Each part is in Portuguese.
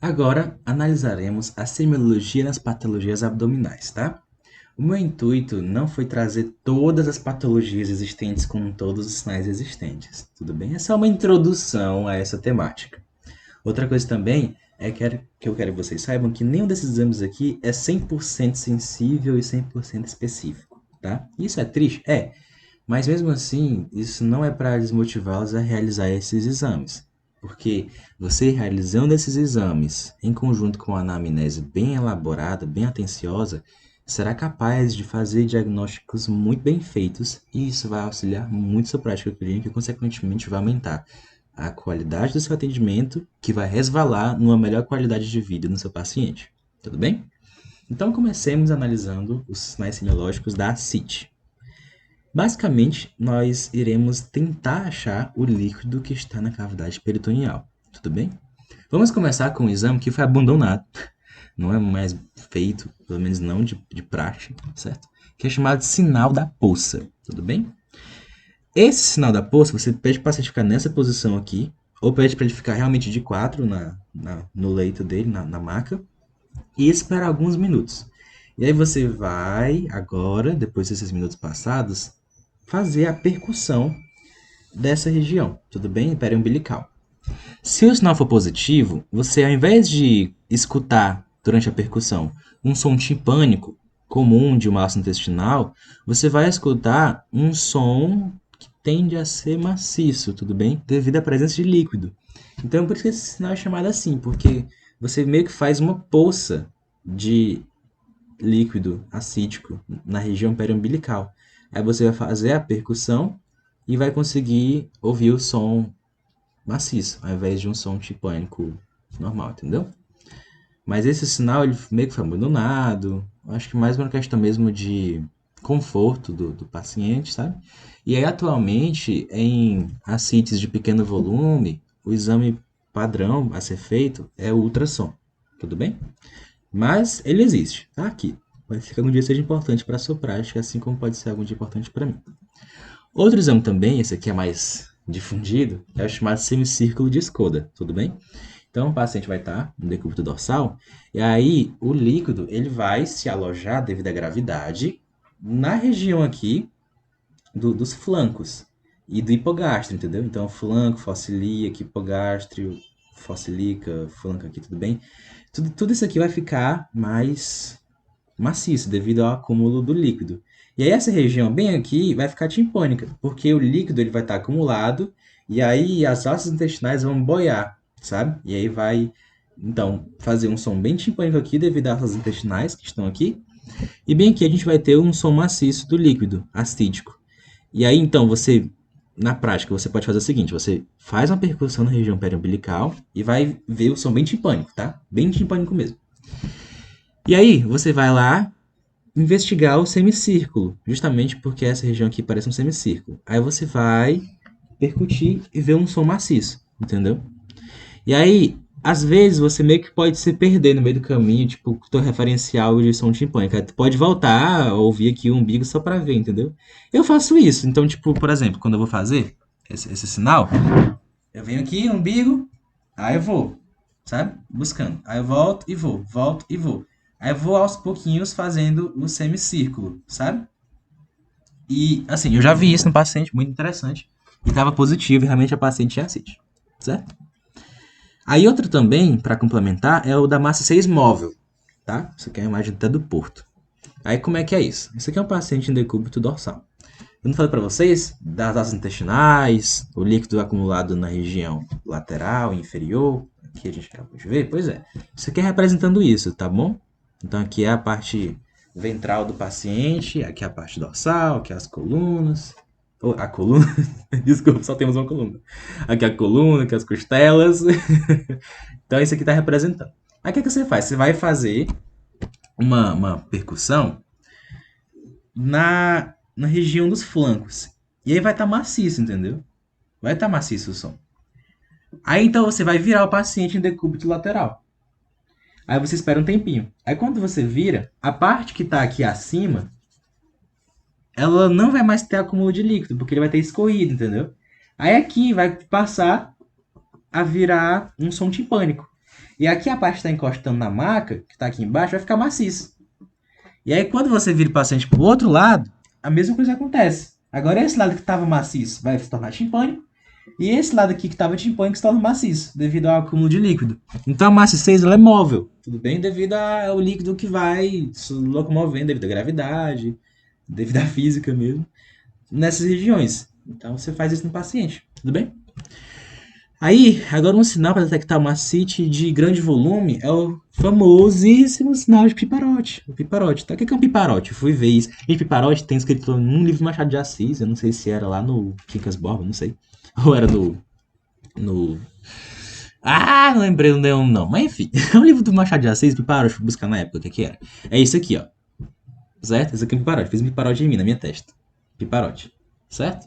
Agora analisaremos a semiologia nas patologias abdominais, tá? O meu intuito não foi trazer todas as patologias existentes com todos os sinais existentes, tudo bem? É só uma introdução a essa temática. Outra coisa também é que eu quero que vocês saibam que nenhum desses exames aqui é 100% sensível e 100% específico, tá? Isso é triste? É. Mas mesmo assim, isso não é para desmotivá-los a realizar esses exames. Porque você realizando esses exames em conjunto com uma anamnese bem elaborada, bem atenciosa, será capaz de fazer diagnósticos muito bem feitos e isso vai auxiliar muito sua prática clínica e, consequentemente, vai aumentar a qualidade do seu atendimento, que vai resvalar numa melhor qualidade de vida no seu paciente. Tudo bem? Então, comecemos analisando os sinais semiológicos da ascite. Basicamente, nós iremos tentar achar o líquido que está na cavidade peritoneal. Tudo bem? Vamos começar com um exame que foi abandonado, não é mais feito, pelo menos não de praxe, certo? Que é chamado de sinal da poça. Tudo bem? Esse sinal da poça, você pede para o paciente ficar nessa posição aqui, ou pede para ele ficar realmente de quatro no leito dele, na maca, e esperar alguns minutos. E aí você vai, agora, depois desses minutos passados, fazer a percussão dessa região, tudo bem? Periumbilical. Se o sinal for positivo, você, ao invés de escutar durante a percussão um som timpânico comum de uma alça intestinal, você vai escutar um som que tende a ser maciço, tudo bem? Devido à presença de líquido. Então, por isso que esse sinal é chamado assim, porque você meio que faz uma poça de líquido acídico na região periumbilical. Aí você vai fazer a percussão e vai conseguir ouvir o som maciço, ao invés de um som timpânico normal, entendeu? Mas esse sinal ele meio que foi abandonado, acho que mais uma questão mesmo de conforto do paciente, sabe? E aí atualmente em ascites de pequeno volume, o exame padrão a ser feito é o ultrassom, tudo bem? Mas ele existe, tá aqui. Pode ser que algum dia seja importante para a sua prática, assim como pode ser algum dia importante para mim. Outro exame também, esse aqui é mais difundido, é o chamado semicírculo de Skoda, tudo bem? Então, o paciente vai estar no decúbito dorsal, e aí o líquido ele vai se alojar devido à gravidade na região aqui dos flancos e do hipogástrio, entendeu? Então, flanco, fossílica, hipogástrio, fossílica, flanco aqui, tudo bem? Tudo isso aqui vai ficar mais maciço devido ao acúmulo do líquido. E aí essa região bem aqui vai ficar timpânica, porque o líquido ele vai estar acumulado e aí as alças intestinais vão boiar, sabe? E aí vai, então, fazer um som bem timpânico aqui devido às alças intestinais que estão aqui. E bem aqui a gente vai ter um som maciço do líquido acídico. E aí, então, você, na prática, você pode fazer o seguinte, você faz uma percussão na região periumbilical e vai ver o som bem timpânico, tá? Bem timpânico mesmo. E aí, você vai lá investigar o semicírculo, justamente porque essa região aqui parece um semicírculo. Aí você vai percutir e ver um som maciço, entendeu? E aí, às vezes, você meio que pode se perder no meio do caminho, tipo, teu referencial de som timpânico. Aí tu pode voltar a ouvir aqui o umbigo só pra ver, entendeu? Eu faço isso. Então, tipo, por exemplo, quando eu vou fazer esse sinal, eu venho aqui, umbigo, aí eu vou, sabe? Buscando. Aí eu volto e vou, volto e vou. Aí eu vou aos pouquinhos fazendo o semicírculo, sabe? E, assim, eu já vi isso no paciente, muito interessante. E estava positivo, e realmente a paciente tinha ascite, certo? Aí outro também, para complementar, é o da massa 6 móvel, tá? Isso aqui é uma imagem até do Porto. Aí como é que é isso? Isso aqui é um paciente em decúbito dorsal. Eu não falei para vocês das asas intestinais, o líquido acumulado na região lateral e inferior, aqui a gente acabou de ver? Pois é. Isso aqui é representando isso, tá bom? Então aqui é a parte ventral do paciente, aqui é a parte dorsal, aqui é as colunas. A coluna, desculpa, só temos uma coluna. Aqui é a coluna, aqui é as costelas. Então isso aqui está representando. Aí o que, que você faz? Você vai fazer uma percussão na região dos flancos. E aí vai estar maciço, entendeu? Vai estar maciço o som. Aí então você vai virar o paciente em decúbito lateral. Aí você espera um tempinho. Aí quando você vira, a parte que está aqui acima, ela não vai mais ter acúmulo de líquido, porque ele vai ter escorrido, entendeu? Aí aqui vai passar a virar um som timpânico. E aqui a parte que está encostando na maca, que está aqui embaixo, vai ficar maciça. E aí quando você vira o paciente pro outro lado, a mesma coisa acontece. Agora esse lado que estava maciço vai se tornar timpânico, e esse lado aqui que estava timpânico se torna maciço, devido ao acúmulo de líquido. Então a maciçez ela é móvel, tudo bem? Devido ao líquido que vai se locomovendo, devido à gravidade, devido à física mesmo, nessas regiões. Então você faz isso no paciente, tudo bem? Aí, agora um sinal para detectar uma ascite de grande volume é o famosíssimo sinal de Piparote. O Piparote, tá? O que é um Piparote? Eu fui ver isso. E Piparote tem escrito num livro de Machado de Assis, eu não sei se era lá no Quincas Borba, não sei. Ou era no... Ah, não lembrei o nome não. Mas enfim, é um livro do Machado de Assis, Piparote, fui buscar na época o que era. É isso aqui, ó. Certo? Esse aqui é um Piparote. Fiz um Piparote em mim, na minha testa. Piparote. Certo?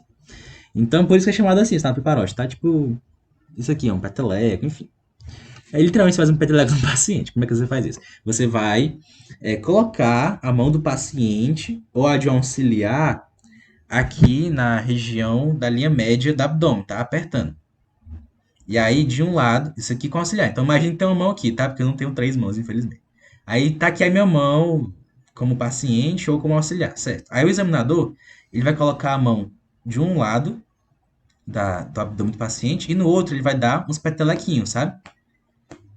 Então, por isso que é chamado assim, sinal Piparote, tá? Tipo, isso aqui é um peteleco, enfim. Aí, literalmente, você faz um peteleco no paciente. Como é que você faz isso? Você vai colocar a mão do paciente ou a de um auxiliar aqui na região da linha média do abdômen, tá? Apertando. E aí, de um lado, isso aqui com auxiliar. Então, imagine que tem uma mão aqui, tá? Porque eu não tenho 3 mãos, infelizmente. Aí, tá aqui a minha mão como paciente ou como auxiliar, certo? Aí, o examinador, ele vai colocar a mão de um lado do abdômen do paciente e no outro ele vai dar uns petelequinhos, sabe?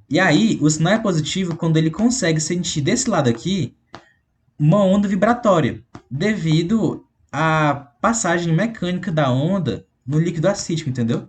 E aí, o sinal é positivo quando ele consegue sentir desse lado aqui uma onda vibratória, devido à passagem mecânica da onda no líquido acítico, entendeu?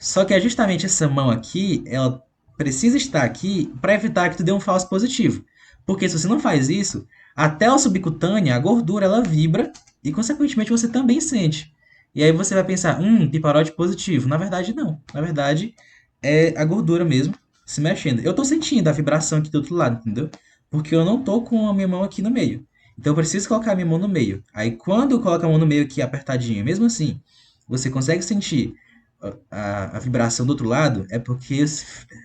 Só que é justamente essa mão aqui, ela precisa estar aqui para evitar que tu dê um falso positivo. Porque se você não faz isso, a tela subcutânea, a gordura, ela vibra e, consequentemente, você também sente. E aí você vai pensar, piparote positivo. Na verdade, não. Na verdade, é a gordura mesmo se mexendo. Eu tô sentindo a vibração aqui do outro lado, entendeu? Porque eu não tô com a minha mão aqui no meio. Então eu preciso colocar a minha mão no meio. Aí quando eu coloco a mão no meio aqui apertadinho, mesmo assim, você consegue sentir a vibração do outro lado, é porque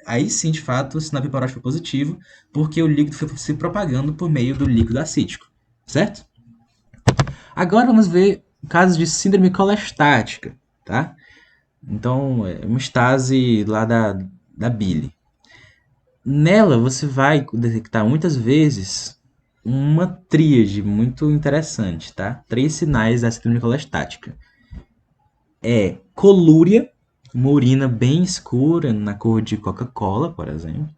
aí sim, de fato, o sinal piparótico foi positivo, porque o líquido foi se propagando por meio do líquido acítico, certo? Agora vamos ver casos de síndrome colestática, tá? Então, é uma estase lá da bile. Nela, você vai detectar muitas vezes uma tríade muito interessante, tá? 3 sinais da síndrome colestática. É colúria, uma urina bem escura, na cor de Coca-Cola, por exemplo.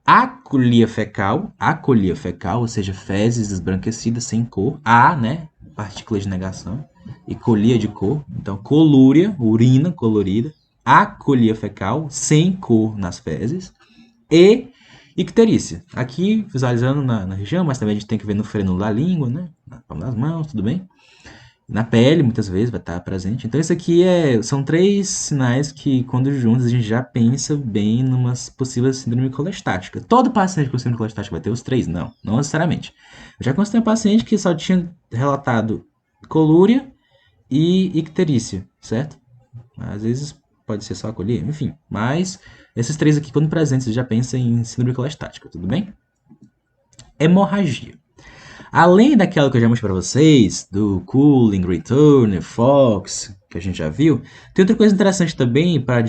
Acolia fecal, ou seja, fezes esbranquecidas sem cor. A, né? Partícula de negação. E colia de cor. Então, colúria, urina colorida. Acolia fecal, sem cor nas fezes. E icterícia. Aqui, visualizando na região, mas também a gente tem que ver no freno da língua, né? Na palma das mãos, tudo bem? Na pele, muitas vezes, vai estar presente. Então, isso aqui são 3 sinais que, quando juntos, a gente já pensa bem numa possível síndrome colestática. Todo paciente com síndrome colestática vai ter os 3? Não, não necessariamente. Eu já constatei um paciente que só tinha relatado colúria e icterícia, certo? Às vezes pode ser só a colíria, enfim. Mas esses 3 aqui, quando presentes, você já pensa em síndrome colestática, tudo bem? Hemorragia. Além daquela que eu já mostrei para vocês, do Cooling, Return, Fox, que a gente já viu, tem outra coisa interessante também para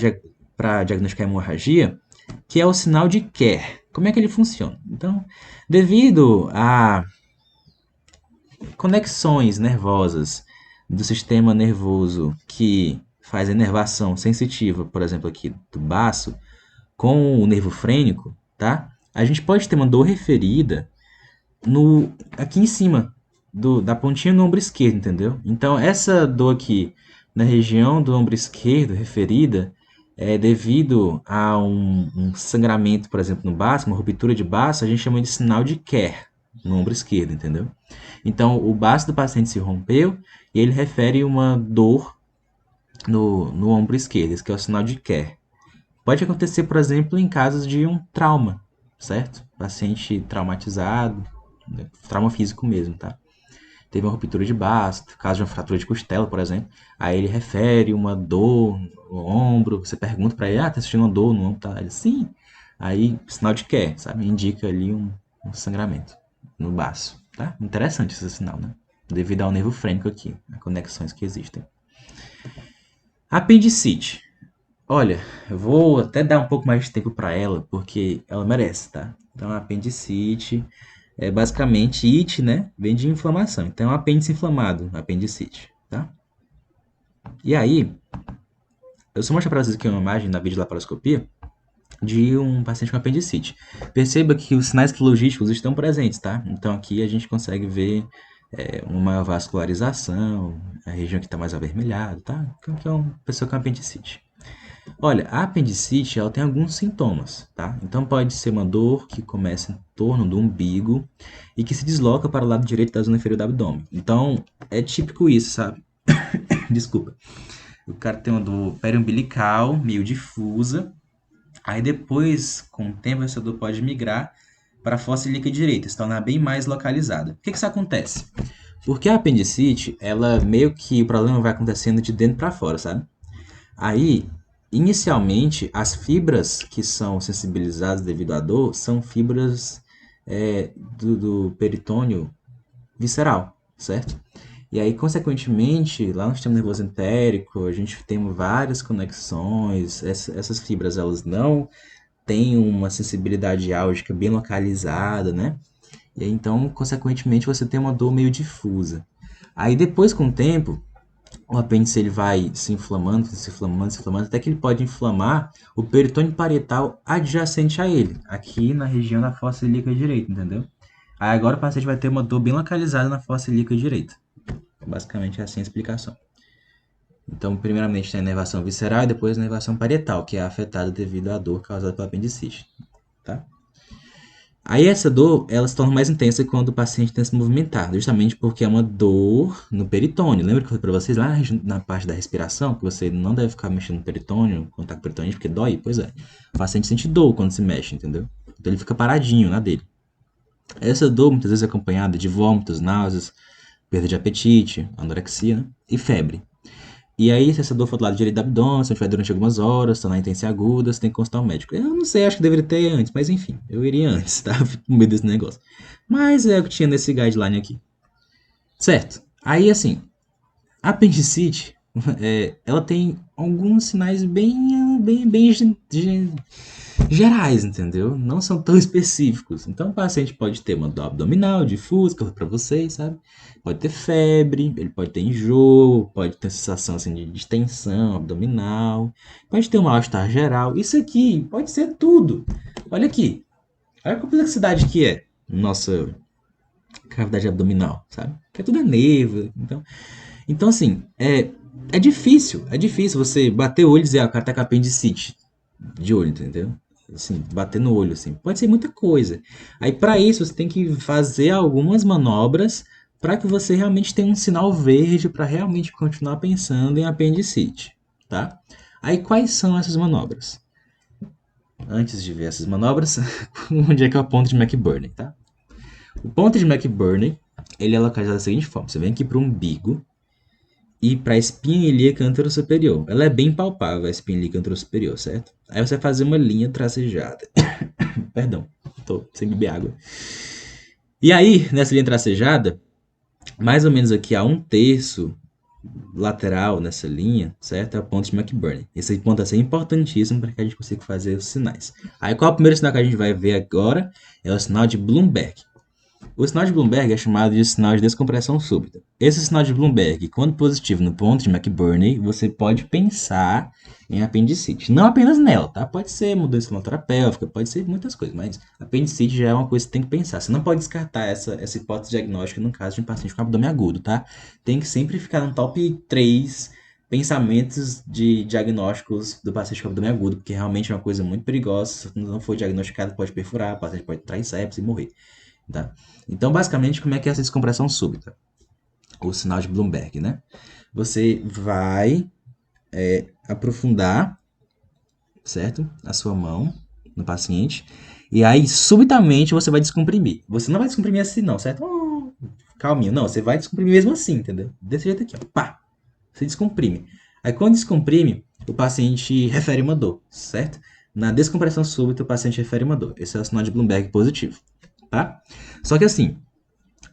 diagnosticar hemorragia, que é o sinal de Kerr. Como é que ele funciona? Então, devido a conexões nervosas do sistema nervoso que faz a inervação sensitiva, por exemplo, aqui do baço, com o nervo frênico, tá? A gente pode ter uma dor referida aqui em cima da pontinha do ombro esquerdo, entendeu? Então, essa dor aqui na região do ombro esquerdo referida é devido a um sangramento, por exemplo, no baço, uma ruptura de baço, a gente chama de sinal de Kerr no ombro esquerdo, entendeu? Então, o baço do paciente se rompeu e ele refere uma dor no ombro esquerdo, esse que é o sinal de Kerr. Pode acontecer, por exemplo, em casos de um trauma, certo? Paciente traumatizado, né? Trauma físico mesmo, tá? Teve uma ruptura de baço, caso de uma fratura de costela, por exemplo. Aí ele refere uma dor no ombro, você pergunta para ele, tá sentindo uma dor no ombro? Tá? Ele, sim. Aí, sinal de Kerr, sabe? Indica ali um sangramento no baço, tá? Interessante esse sinal, né? Devido ao nervo frênico aqui, as conexões que existem. Apendicite. Olha, eu vou até dar um pouco mais de tempo para ela, porque ela merece, tá? Então, a apendicite é basicamente it, né? Vem de inflamação. Então, é um apêndice inflamado, apendicite, tá? E aí, eu só mostrar para vocês aqui uma imagem na videolaparoscopia de um paciente com apendicite. Perceba que os sinais logísticos estão presentes, tá? Então, aqui a gente consegue ver uma vascularização, a região que está mais avermelhada, tá? Então, que é uma pessoa com apendicite. Olha, a apendicite, ela tem alguns sintomas, tá? Então pode ser uma dor que começa em torno do umbigo e que se desloca para o lado direito da zona inferior do abdômen. Então, é típico isso, sabe? Desculpa. O cara tem uma dor periumbilical, meio difusa. Aí depois, com o tempo, essa dor pode migrar para a fossa ilíaca direita, se tornar bem mais localizada. Por que isso acontece? Porque a apendicite, ela meio que o problema vai acontecendo de dentro para fora, sabe? Aí, inicialmente, as fibras que são sensibilizadas devido à dor são fibras do peritônio visceral, certo? E aí, consequentemente, lá no sistema nervoso entérico, a gente tem várias conexões. Essas fibras, elas não têm uma sensibilidade álgica bem localizada, né? E aí, então, consequentemente, você tem uma dor meio difusa. Aí, depois, com o tempo, o apêndice ele vai se inflamando, se inflamando, se inflamando, até que ele pode inflamar o peritônio parietal adjacente a ele, aqui na região da fossa ilíaca direita, entendeu? Aí agora o paciente vai ter uma dor bem localizada na fossa ilíaca direita. Basicamente é assim a explicação. Então, primeiramente tem a inervação visceral e depois a inervação parietal, que é afetada devido à dor causada pela apendicite, tá? Aí essa dor, ela se torna mais intensa quando o paciente tenta se movimentar, justamente porque é uma dor no peritônio. Lembra que eu falei para vocês lá na parte da respiração, que você não deve ficar mexendo no peritônio, quando tá com peritonite, porque dói? Pois é. O paciente sente dor quando se mexe, entendeu? Então ele fica paradinho na dele. Essa dor muitas vezes é acompanhada de vômitos, náuseas, perda de apetite, anorexia, né? E febre. E aí, se essa dor for do lado direito do abdômen, se tiver durante algumas horas, tá na intenção aguda, você tem que consultar um médico. Eu não sei, acho que deveria ter antes, mas enfim, eu iria antes, tá? Eu fico com medo desse negócio. Mas é o que tinha nesse guideline aqui. Certo. Aí, assim, a apendicite, ela tem alguns sinais bem gerais, entendeu? Não são tão específicos. Então, o paciente pode ter uma dor abdominal, difusa, que eu falei pra vocês, sabe? Pode ter febre, ele pode ter enjoo, pode ter sensação assim, de distensão abdominal, pode ter um mal-estar geral. Isso aqui pode ser tudo. Olha aqui, olha a complexidade que é nossa cavidade abdominal, sabe? Que tudo é nervo. Então assim, é difícil você bater o olho e dizer, ah, o cara tá com apendicite de olho, entendeu? Assim, bater no olho, assim. Pode ser muita coisa. Aí, para isso, você tem que fazer algumas manobras para que você realmente tenha um sinal verde para realmente continuar pensando em apendicite, tá? Aí, quais são essas manobras? Antes de ver essas manobras, onde é que é o ponto de McBurney, tá? O ponto de McBurney, ele é localizado da seguinte forma. Você vem aqui para o umbigo, e para a espinha ilíaca anterosuperior. Ela é bem palpável, a espinha ilíaca anterosuperior, certo? Aí você vai fazer uma linha tracejada. Perdão, tô sem beber água. E aí, nessa linha tracejada, mais ou menos aqui a um terço lateral nessa linha, certo? É o ponto de McBurney. Esse ponto vai ser importantíssimo para que a gente consiga fazer os sinais. Aí qual é o primeiro sinal que a gente vai ver agora? É o sinal de Bloomberg. O sinal de Bloomberg é chamado de sinal de descompressão súbita. Esse sinal de Bloomberg, quando positivo no ponto de McBurney, você pode pensar em apendicite. Não apenas nela, tá? Pode ser mudança pélvica, pode ser muitas coisas, mas apendicite já é uma coisa que você tem que pensar. Você não pode descartar essa hipótese diagnóstica no caso de um paciente com abdômen agudo, tá? Tem que sempre ficar no top 3 pensamentos de diagnósticos do paciente com abdômen agudo, porque realmente é uma coisa muito perigosa. Se não for diagnosticado, pode perfurar, o paciente pode trair sepsis e morrer. Tá? Então, basicamente, como é que é essa descompressão súbita? O sinal de Bloomberg, né? Você vai aprofundar, certo? A sua mão no paciente. E aí, subitamente, você vai descomprimir. Você não vai descomprimir assim, não, certo? Calminho. Não, você vai descomprimir mesmo assim, entendeu? Desse jeito aqui, ó. Pá! Você descomprime. Aí, quando descomprime, o paciente refere uma dor, certo? Na descompressão súbita, o paciente refere uma dor. Esse é o sinal de Bloomberg positivo, tá? Só que assim,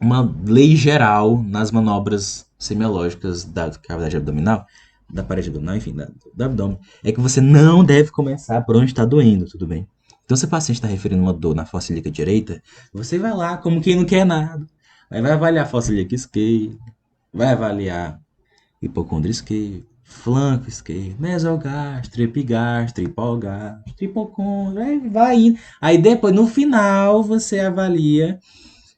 uma lei geral nas manobras semiológicas da cavidade abdominal, da parede abdominal, enfim, do abdômen, é que você não deve começar por onde está doendo, tudo bem? Então, se o paciente está referindo uma dor na fossa ilíaca direita, você vai lá como quem não quer nada. Aí vai avaliar a fossa ilíaca esquerda, vai avaliar hipocôndrio esquerdo, flanco esquerdo, mesogastro, epigastro, hipogastro, hipocôndrio, aí vai indo. Aí depois, no final, você avalia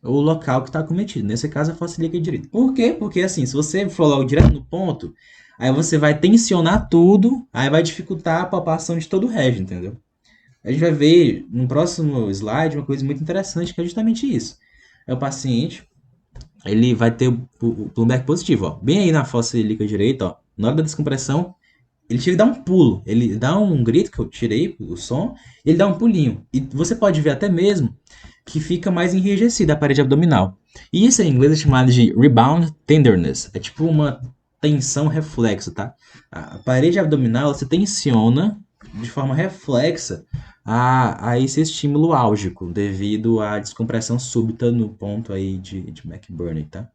o local que está acometido. Nesse caso, a fossa ilíaca direita. Por quê? Porque assim, se você for logo direto no ponto, aí você vai tensionar tudo, aí vai dificultar a palpação de todo o resto, entendeu? A gente vai ver no próximo slide uma coisa muito interessante, que é justamente isso. É o paciente, ele vai ter o Bloomberg positivo, ó. Bem aí na fossa ilíaca direita, ó. Na hora da descompressão, ele chega a dar um pulo. Ele dá um grito, que eu tirei o som, ele dá um pulinho. E você pode ver até mesmo que fica mais enrijecida a parede abdominal. E isso em inglês é chamado de rebound tenderness. É tipo uma tensão reflexo, tá? A parede abdominal se tensiona de forma reflexa a esse estímulo álgico, devido à descompressão súbita no ponto aí de McBurney, tá?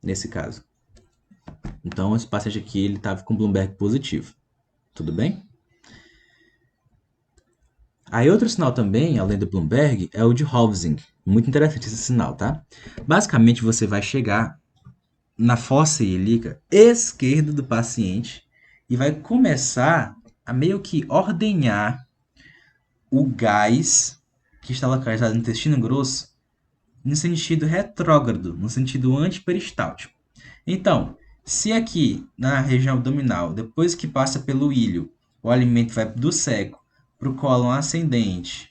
Nesse caso. Então, esse paciente aqui, ele estava com Bloomberg positivo. Tudo bem? Aí outro sinal também, além do Bloomberg, é o de Hofsing. Muito interessante esse sinal, tá? Basicamente, você vai chegar na fossa ilíaca esquerda do paciente e vai começar a meio que ordenhar o gás que está localizado no intestino grosso no sentido retrógrado, no sentido antiperistáltico. Então, se aqui na região abdominal, depois que passa pelo ilho, o alimento vai do seco para o cólon ascendente,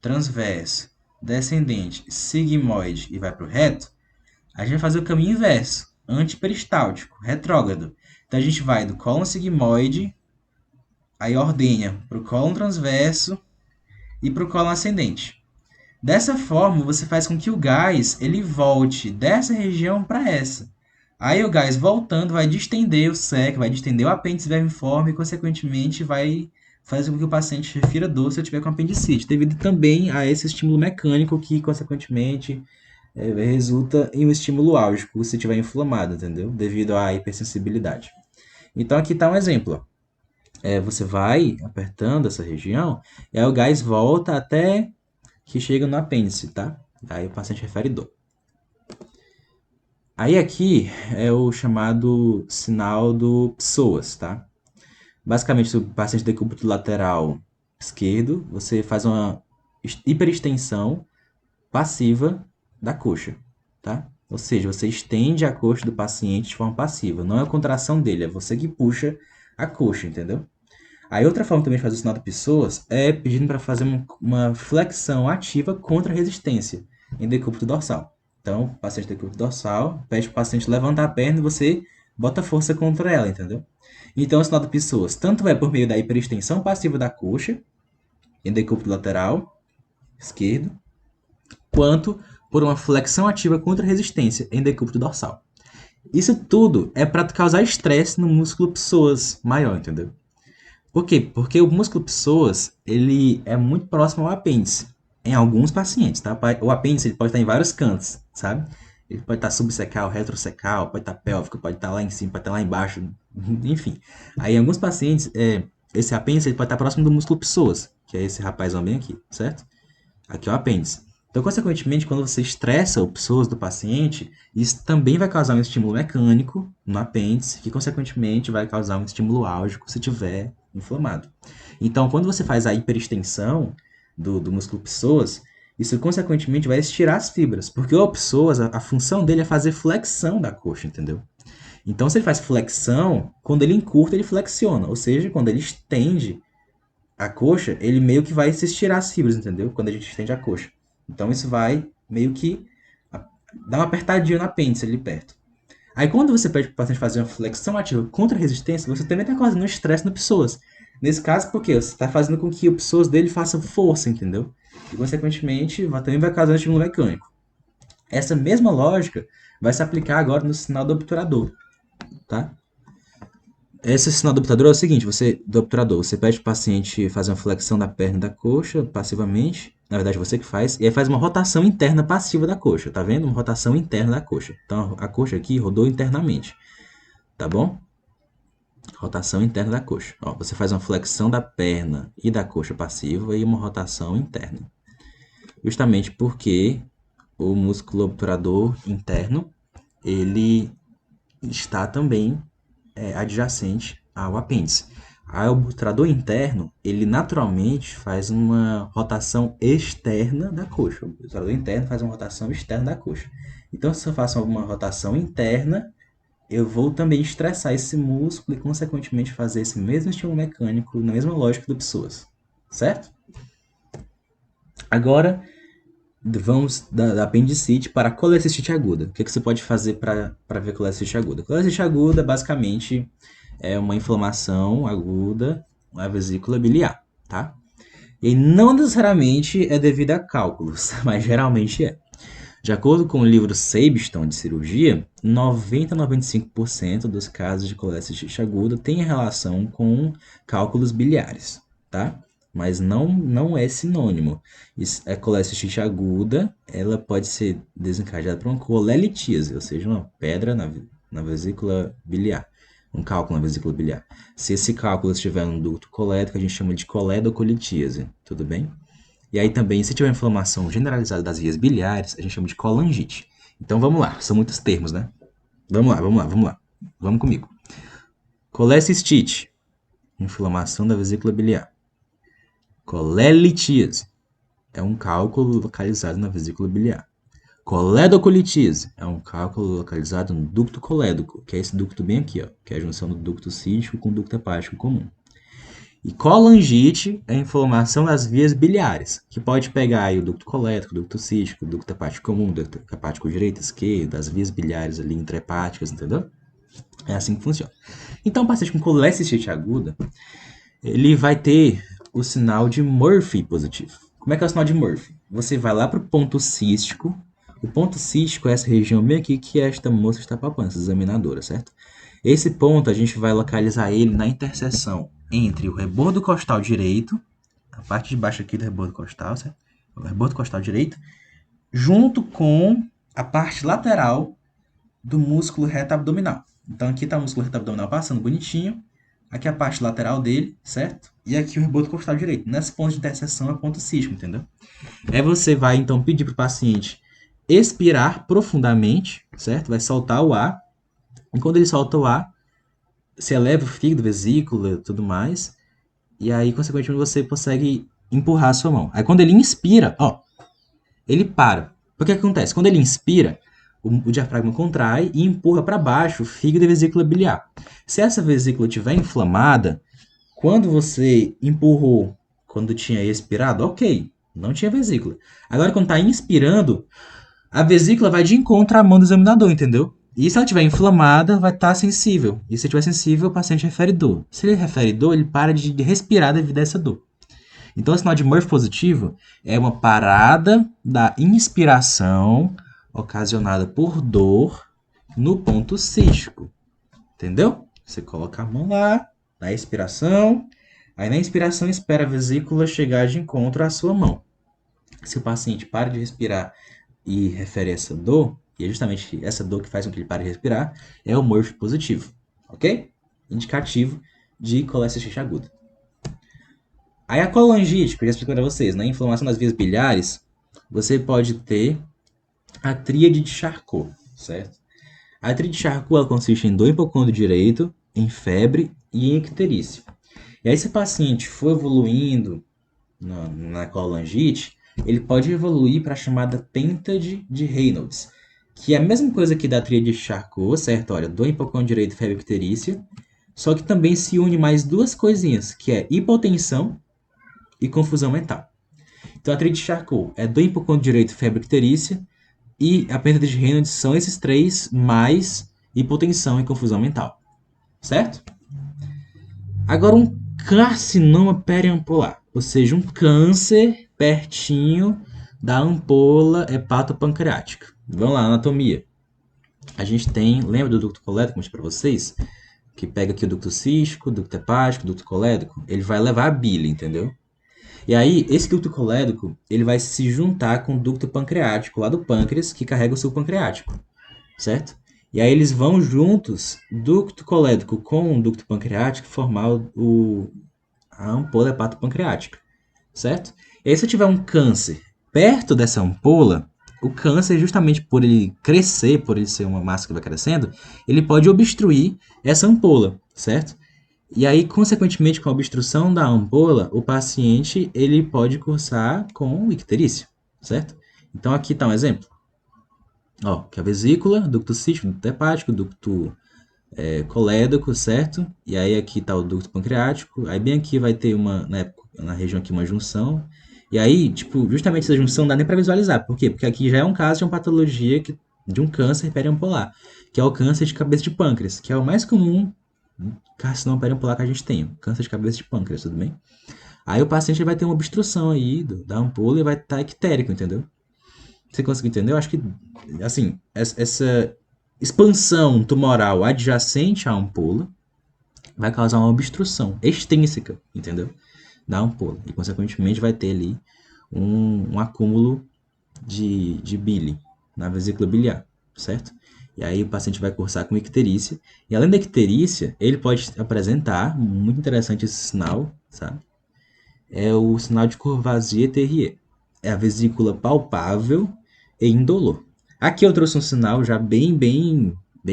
transverso, descendente, sigmoide e vai para o reto, a gente vai fazer o caminho inverso, antiperistáltico, retrógrado. Então a gente vai do cólon sigmoide, aí ordenha para o cólon transverso e para o cólon ascendente. Dessa forma, você faz com que o gás ele volte dessa região para essa. Aí o gás voltando vai distender o SEC, vai distender o apêndice vermiforme e, consequentemente, vai fazer com que o paciente refira dor se eu tiver com apendicite, devido também a esse estímulo mecânico que, consequentemente, resulta em um estímulo álgico se estiver inflamado, entendeu? Devido à hipersensibilidade. Então, aqui está um exemplo. Você vai apertando essa região e aí o gás volta até que chega no apêndice, tá? Aí o paciente refere dor. Aí aqui é o chamado sinal do psoas, tá? Basicamente, se o paciente tem decúbito lateral esquerdo, você faz uma hiperextensão passiva da coxa, tá? Ou seja, você estende a coxa do paciente de forma passiva. Não é a contração dele, é você que puxa a coxa, entendeu? Aí outra forma também de fazer o sinal do psoas é pedindo para fazer uma flexão ativa contra a resistência em decúbito dorsal. Então, o paciente decúbito dorsal pede para o paciente levantar a perna e você bota força contra ela, entendeu? Então, o sinal do psoas tanto é por meio da hiperextensão passiva da coxa em decúbito lateral esquerdo, quanto por uma flexão ativa contra a resistência em decúbito dorsal. Isso tudo é para causar estresse no músculo psoas maior, entendeu? Por quê? Porque o músculo psoas, ele é muito próximo ao apêndice, em alguns pacientes, tá? O apêndice ele pode estar em vários cantos, sabe? Ele pode estar subsecal, retrosecal, pode estar pélvico, pode estar lá em cima, pode estar lá embaixo, enfim. Aí em alguns pacientes, esse apêndice ele pode estar próximo do músculo psoas, que é esse rapazão bem aqui, certo? Aqui é o apêndice. Então, consequentemente, quando você estressa o psoas do paciente, isso também vai causar um estímulo mecânico no apêndice, que consequentemente vai causar um estímulo álgico se tiver inflamado. Então, quando você faz a hiperextensão do músculo psoas, isso consequentemente vai estirar as fibras, porque o psoas, a função dele é fazer flexão da coxa, entendeu? Então, se ele faz flexão, quando ele encurta, ele flexiona, ou seja, quando ele estende a coxa, ele meio que vai se estirar as fibras, entendeu? Quando a gente estende a coxa. Então, isso vai meio que dar uma apertadinha no apêndice ali perto. Aí, quando você pede para o paciente fazer uma flexão ativa contra a resistência, você também está causando um estresse no psoas. Nesse caso, porque você está fazendo com que o psoas dele faça força, entendeu? E, consequentemente, também vai causar um estímulo mecânico. Essa mesma lógica vai se aplicar agora no sinal do obturador, tá? Esse sinal do obturador é o seguinte, do obturador, você pede para o paciente fazer uma flexão da perna e da coxa passivamente, na verdade você que faz, e aí faz uma rotação interna passiva da coxa, tá vendo? Uma rotação interna da coxa. Então a coxa aqui rodou internamente, tá bom? Rotação interna da coxa. Ó, você faz uma flexão da perna e da coxa passiva e uma rotação interna. Justamente porque o músculo obturador interno, ele está também adjacente ao apêndice. O obturador interno, ele naturalmente faz uma rotação externa da coxa. O obturador interno faz uma rotação externa da coxa. Então, se eu faço alguma rotação interna, eu vou também estressar esse músculo e, consequentemente, fazer esse mesmo estímulo mecânico na mesma lógica do psoas. Certo? Agora, vamos da apendicite para a colecistite aguda. O que você pode fazer para ver colecistite aguda? Colecistite aguda, basicamente, é uma inflamação aguda na vesícula biliar, tá? E não necessariamente é devido a cálculos, mas geralmente é. De acordo com o livro Sabiston de cirurgia, 90 a 95% dos casos de colecistite aguda têm relação com cálculos biliares, tá? Mas não é sinônimo. A colecistite aguda, ela pode ser desencadeada por uma colelitíase, ou seja, uma pedra na vesícula biliar, um cálculo na vesícula biliar. Se esse cálculo estiver no ducto colédoco, a gente chama de coledocolitíase, tudo bem? E aí também, se tiver inflamação generalizada das vias biliares, a gente chama de colangite. Então vamos lá, são muitos termos, né? Vamos lá. Vamos comigo. Colecistite, inflamação da vesícula biliar. Colelitíase, é um cálculo localizado na vesícula biliar. Coledocolitíase, é um cálculo localizado no ducto colédoco, que é esse ducto bem aqui, ó, que é a junção do ducto cístico com o ducto hepático comum. E colangite é a inflamação das vias biliares, que pode pegar aí o ducto colédoco, o ducto cístico, o ducto hepático comum, o ducto hepático direito, esquerdo, as vias biliares ali intrahepáticas, entendeu? É assim que funciona. Então, o paciente com colecistite aguda, ele vai ter o sinal de Murphy positivo. Como é que é o sinal de Murphy? Você vai lá para o ponto cístico. O ponto cístico é essa região bem aqui que esta moça está palpando, essa examinadora, certo? Esse ponto a gente vai localizar ele na interseção entre o rebordo costal direito, a parte de baixo aqui do rebordo costal, certo? O rebordo costal direito, junto com a parte lateral do músculo reto abdominal. Então aqui está o músculo reto abdominal passando bonitinho, aqui a parte lateral dele, certo? E aqui o rebordo costal direito. Nesse ponto de interseção é o ponto cístico, entendeu? Aí você vai então pedir para o paciente expirar profundamente, certo? Vai soltar o ar. E quando ele solta o ar, se eleva o fígado, vesícula e tudo mais. E aí, consequentemente, você consegue empurrar a sua mão. Aí quando ele inspira, ó, ele para. O que acontece? Quando ele inspira, o diafragma contrai e empurra para baixo o fígado e a vesícula biliar. Se essa vesícula estiver inflamada, quando você empurrou, quando tinha expirado, ok, não tinha vesícula. Agora, quando está inspirando, a vesícula vai de encontro à mão do examinador, entendeu? E se ela estiver inflamada, vai estar sensível. E se estiver sensível, o paciente refere dor. Se ele refere dor, ele para de respirar devido a essa dor. Então, o sinal de Murphy positivo é uma parada da inspiração ocasionada por dor no ponto cístico. Entendeu? Você coloca a mão lá, na expiração, aí na inspiração espera a vesícula chegar de encontro à sua mão. Se o paciente para de respirar e refere essa dor, e é justamente essa dor que faz com que ele pare de respirar, é o Murphy positivo, ok? Indicativo de colecistite aguda. Aí a colangite, que eu já expliquei para vocês, né? Inflamação das vias biliares, você pode ter a tríade de Charcot, certo? A tríade de Charcot ela consiste em dor hipocôndrio direito, em febre e em icterícia. E aí se o paciente for evoluindo na colangite, ele pode evoluir para a chamada pêntade de Reynolds, que é a mesma coisa que da tríade de Charcot, certo? Olha, dor hipocôndrio direito, febre e icterícia, só que também se une mais duas coisinhas, que é hipotensão e confusão mental. Então a tríade de Charcot é dor hipocôndrio direito, febre e icterícia, e a pêntade de Reynolds são esses três mais hipotensão e confusão mental, certo? Agora um carcinoma periampolar, ou seja, um câncer pertinho da ampola hepatopancreática. Vamos lá, anatomia. A gente tem, lembra do ducto colédoco, como eu disse para vocês? Que pega aqui o ducto cístico, ducto hepático, ducto colédoco, ele vai levar a bile, entendeu? E aí, esse ducto colédoco, ele vai se juntar com o ducto pancreático, lá do pâncreas, que carrega o suco pancreático, certo? E aí eles vão juntos, ducto colédoco com o ducto pancreático, formar a ampola hepatopancreática, certo? E aí se eu tiver um câncer perto dessa ampola, o câncer, justamente por ele crescer, por ele ser uma massa que vai crescendo, ele pode obstruir essa ampola, certo? E aí, consequentemente, com a obstrução da ampola, o paciente ele pode cursar com icterícia, certo? Então aqui está um exemplo. Ó, que é a vesícula, ducto cístico, ducto hepático, ducto colédoco, certo? E aí aqui está o ducto pancreático. Aí bem aqui vai ter na região aqui uma junção. E aí, tipo, justamente essa junção não dá nem para visualizar. Por quê? Porque aqui já é um caso de uma patologia de um câncer periampolar, que é o câncer de cabeça de pâncreas, que é o mais comum carcinoma periampolar que a gente tem, câncer de cabeça de pâncreas, tudo bem? Aí o paciente vai ter uma obstrução aí da ampola e vai estar ictérico, entendeu? Você conseguiu entender? Eu acho que, assim, essa expansão tumoral adjacente à ampola vai causar uma obstrução extrínseca, entendeu? Da ampola. E, consequentemente, vai ter ali um acúmulo de bile na vesícula biliar, certo? E aí o paciente vai cursar com icterícia. E além da icterícia, ele pode apresentar, muito interessante esse sinal, sabe? É o sinal de Courvoisier-Terrier. É a vesícula palpável e indolor. Aqui eu trouxe um sinal já bem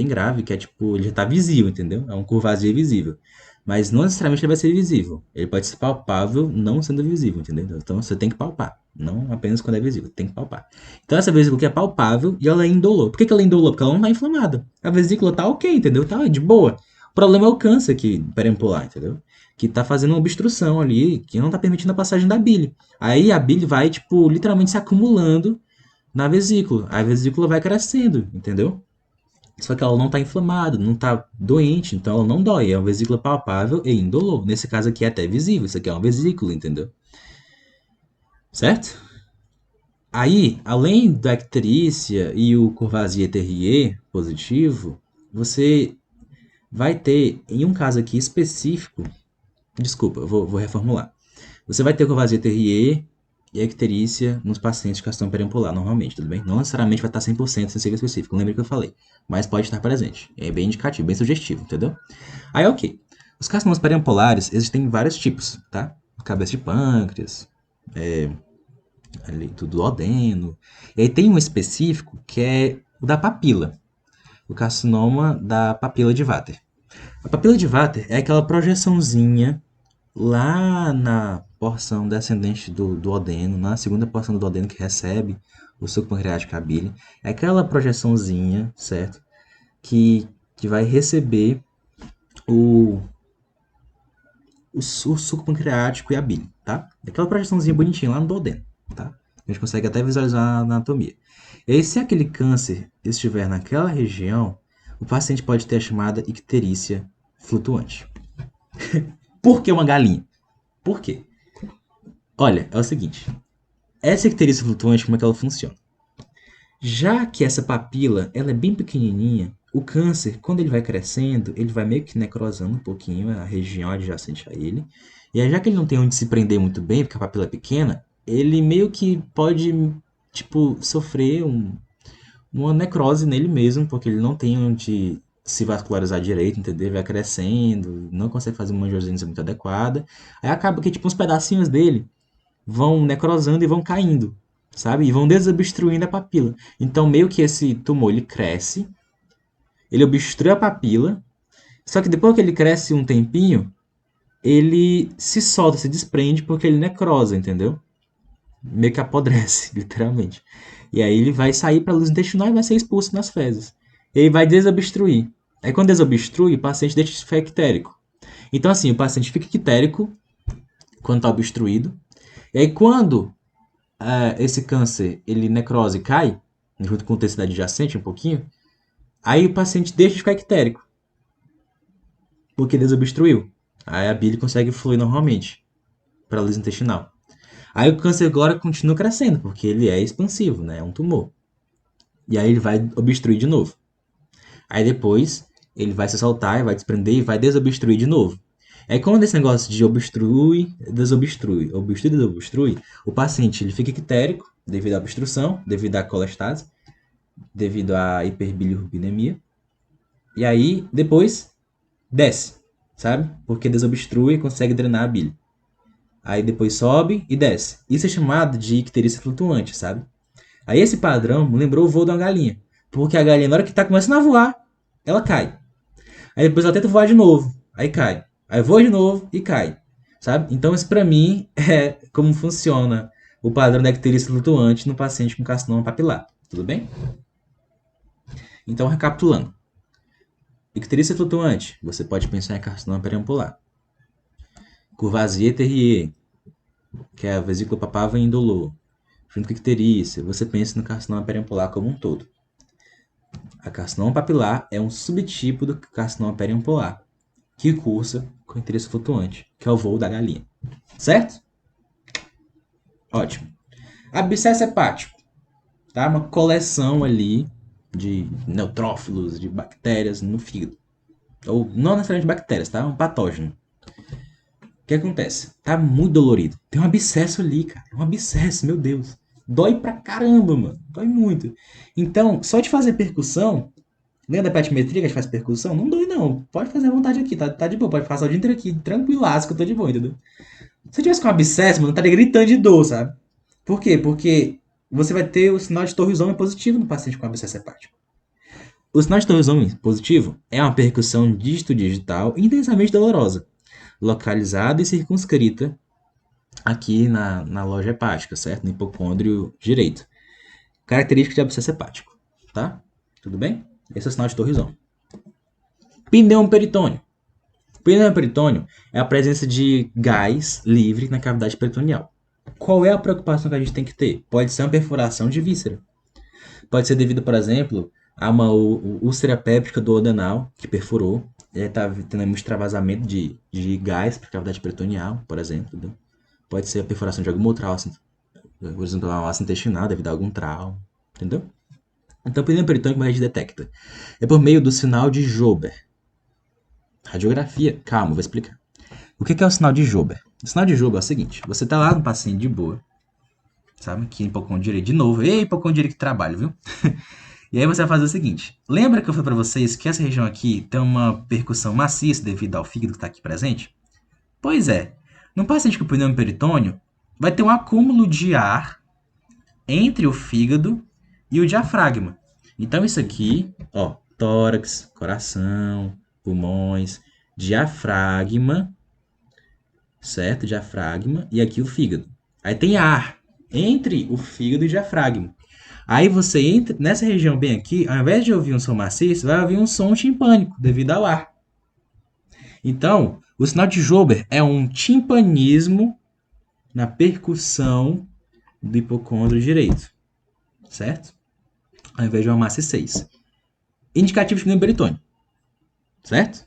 grave, que é tipo, ele já está visível, entendeu? É um Courvoisier visível. Mas não necessariamente ele vai ser visível. Ele pode ser palpável não sendo visível, entendeu? Então você tem que palpar. Não apenas quando é visível, tem que palpar. Então essa vesícula aqui é palpável e ela é indolor. Por que ela é indolor? Porque ela não está inflamada. A vesícula tá ok, entendeu? Tá de boa. O problema é o câncer aqui, periampolar, entendeu? Que tá fazendo uma obstrução ali, que não tá permitindo a passagem da bile. Aí a bile vai, tipo, literalmente se acumulando na vesícula. A vesícula vai crescendo, entendeu? Só que ela não tá inflamada, não tá doente, então ela não dói. É uma vesícula palpável e indolor. Nesse caso aqui é até visível, isso aqui é uma vesícula, entendeu? Certo? Aí, além da icterícia e o Courvoisier-Terrier positivo, você vai ter, em um caso aqui específico, desculpa, vou reformular. Você vai ter Courvoisier-Terrier e a icterícia nos pacientes de carcinoma periampolar, normalmente, tudo bem? Não necessariamente vai estar 100% sensível específico, lembra que eu falei. Mas pode estar presente. É bem indicativo, bem sugestivo, entendeu? Aí, ok. Os carcinomas periampolares, existem vários tipos, tá? Cabeça de pâncreas, ali, do duodeno. E aí tem um específico que é o da papila. O carcinoma da papila de Vater. A papila de Vater é aquela projeçãozinha lá na porção descendente do duodeno, na segunda porção do duodeno que recebe o suco pancreático e a bile, é aquela projeçãozinha, certo? Que vai receber o, o suco pancreático e a bile, tá? Aquela projeçãozinha bonitinha lá no duodeno, tá? A gente consegue até visualizar a anatomia. E aí, se aquele câncer estiver naquela região, o paciente pode ter a chamada icterícia flutuante. Por que uma galinha? Por quê? Olha, é o seguinte. Essa icterícia flutuante, como é que ela funciona? Já que essa papila ela é bem pequenininha, o câncer, quando ele vai crescendo, ele vai meio que necrosando um pouquinho a região adjacente a ele. E aí, já que ele não tem onde se prender muito bem, porque a papila é pequena, ele meio que pode, tipo, sofrer uma necrose nele mesmo, porque ele não tem onde se vascularizar direito, entendeu? Ele vai crescendo, não consegue fazer uma angiogênese muito adequada. Aí acaba que, tipo, uns pedacinhos dele vão necrosando e vão caindo, sabe? E vão desobstruindo a papila. Então, meio que esse tumor, ele cresce, ele obstrui a papila, só que depois que ele cresce um tempinho, ele se solta, se desprende, porque ele necrosa, entendeu? Meio que apodrece, literalmente. E aí ele vai sair para a luz intestinal e vai ser expulso nas fezes. E aí vai desobstruir. Aí quando desobstrui, o paciente deixa de ficar ictérico. Então assim, o paciente fica ictérico quando está obstruído. E aí quando esse câncer, ele necrose e cai, junto com o tecido adjacente um pouquinho, aí o paciente deixa de ficar ictérico, porque desobstruiu. Aí a bile consegue fluir normalmente para a luz intestinal. Aí o câncer agora continua crescendo, porque ele é expansivo, né? É um tumor. E aí ele vai obstruir de novo. Aí depois ele vai se soltar, e vai desprender e vai desobstruir de novo. Aí quando esse negócio de obstrui, desobstrui, o paciente ele fica ictérico devido à obstrução, devido à colestase, devido à hiperbilirrubinemia. E aí, depois, desce, sabe? Porque desobstrui e consegue drenar a bile. Aí depois sobe e desce. Isso é chamado de icterícia flutuante, sabe? Aí esse padrão me lembrou o voo de uma galinha. Porque a galinha, na hora que tá começando a voar, ela cai. Aí depois ela tenta voar de novo, aí cai. Aí voa de novo e cai. Sabe? Então isso pra mim é como funciona o padrão da icterícia flutuante no paciente com carcinoma papilar. Tudo bem? Então, recapitulando. Icterícia flutuante, você pode pensar em carcinoma periampular. Courvoisier-Terrier, que é a vesícula papava indolor. Junto com icterícia, você pensa no carcinoma periampular como um todo. A carcinoma papilar é um subtipo do carcinoma periampular, que cursa com icterícia flutuante, que é o voo da galinha. Certo? Ótimo. Abscesso hepático, tá? Uma coleção ali de neutrófilos, de bactérias no fígado. Ou não necessariamente bactérias, tá? Um patógeno. O que acontece? Tá muito dolorido. Tem um abscesso ali, cara. Um abscesso, meu Deus. Dói pra caramba, mano. Dói muito. Então, só de fazer percussão, lembra da petimetria que a gente faz percussão? Não dói, não. Pode fazer à vontade aqui, tá de boa. Pode passar o dia inteiro aqui, tranquilaço, que eu tô de boa, entendeu? Se eu tivesse com um abscesso, mano, eu estaria gritando de dor, sabe? Por quê? Porque você vai ter o sinal de torriosome positivo no paciente com abscesso hepático. O sinal de torriosome positivo é uma percussão dígito-digital intensamente dolorosa, localizada e circunscrita aqui na loja hepática, certo? No hipocôndrio direito. Característica de abscesso hepático, tá? Tudo bem? Esse é o sinal de torriosome. Pneumoperitônio. Pneumoperitônio é a presença de gás livre na cavidade peritoneal. Qual é a preocupação que a gente tem que ter? Pode ser uma perfuração de víscera. Pode ser devido, por exemplo, a uma úlcera péptica do adenal, que perfurou. Ele está tendo muito extravasamento de gás para a cavidade peritoneal, por exemplo. Entendeu? Pode ser a perfuração de alguma outra alça, por exemplo, uma alça intestinal devido a algum trauma. Entendeu? Então, o pneumo peritônico, como a gente detecta? É por meio do sinal de Jober. Radiografia, calma, vou explicar. O que é o sinal de Jober? O sinal de Jober é o seguinte: você está lá no paciente de boa, sabe? Que hipocondria direito de novo. Ei, hipocondria que trabalho, viu? E aí você vai fazer o seguinte: lembra que eu falei para vocês que essa região aqui tem uma percussão maciça devido ao fígado que está aqui presente? Pois é, no paciente com pneumo peritônio, vai ter um acúmulo de ar entre o fígado e o diafragma. Então isso aqui, ó, tórax, coração, pulmões, diafragma, certo? Diafragma e aqui o fígado. Aí tem ar entre o fígado e o diafragma. Aí você entra nessa região bem aqui, ao invés de ouvir um som maciço, vai ouvir um som timpânico devido ao ar. Então, o sinal de Jober é um timpanismo na percussão do hipocôndrio direito, certo? Ao invés de uma massa 6. Indicativo de pneumo peritônio, certo?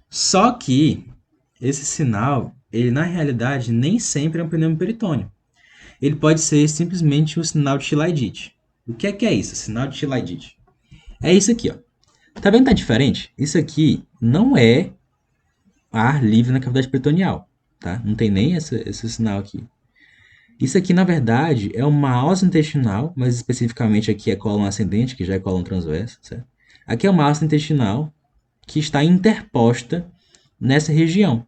Só que esse sinal, ele na realidade nem sempre é um pneumo peritônio. Ele pode ser simplesmente um sinal de Chilaidite. O que é isso? Sinal de Chilaidite. É isso aqui, ó. Tá vendo que tá diferente? Isso aqui não é ar livre na cavidade peritoneal, tá? Não tem nem esse sinal aqui. Isso aqui, na verdade, é uma alça intestinal, mas especificamente aqui é cólon ascendente, que já é cólon transverso, certo? Aqui é uma alça intestinal que está interposta nessa região.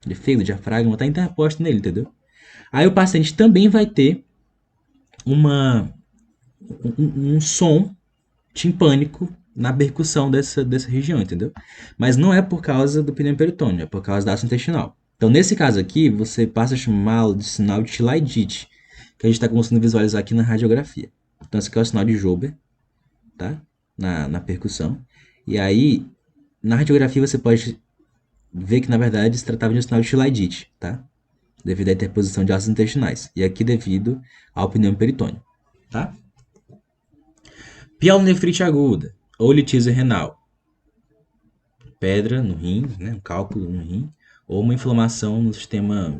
De fígado, diafragma, está interposta nele, entendeu? Aí o paciente também vai ter um som timpânico na percussão dessa região, entendeu? Mas não é por causa do pneu peritônio, é por causa da ação intestinal. Então, nesse caso aqui, você passa a chamá-lo de sinal de Chilaidite, que a gente está conseguindo visualizar aqui na radiografia. Então, esse aqui é o sinal de Jober, tá? Na percussão. E aí, na radiografia, você pode ver que, na verdade, se tratava de um sinal de Chilaidite, tá? Devido à interposição de ácidos intestinais. E aqui devido ao pneu peritônio, tá? Pielonefrite aguda ou litíase renal. Pedra no rim, né, um cálculo no rim, ou uma inflamação no sistema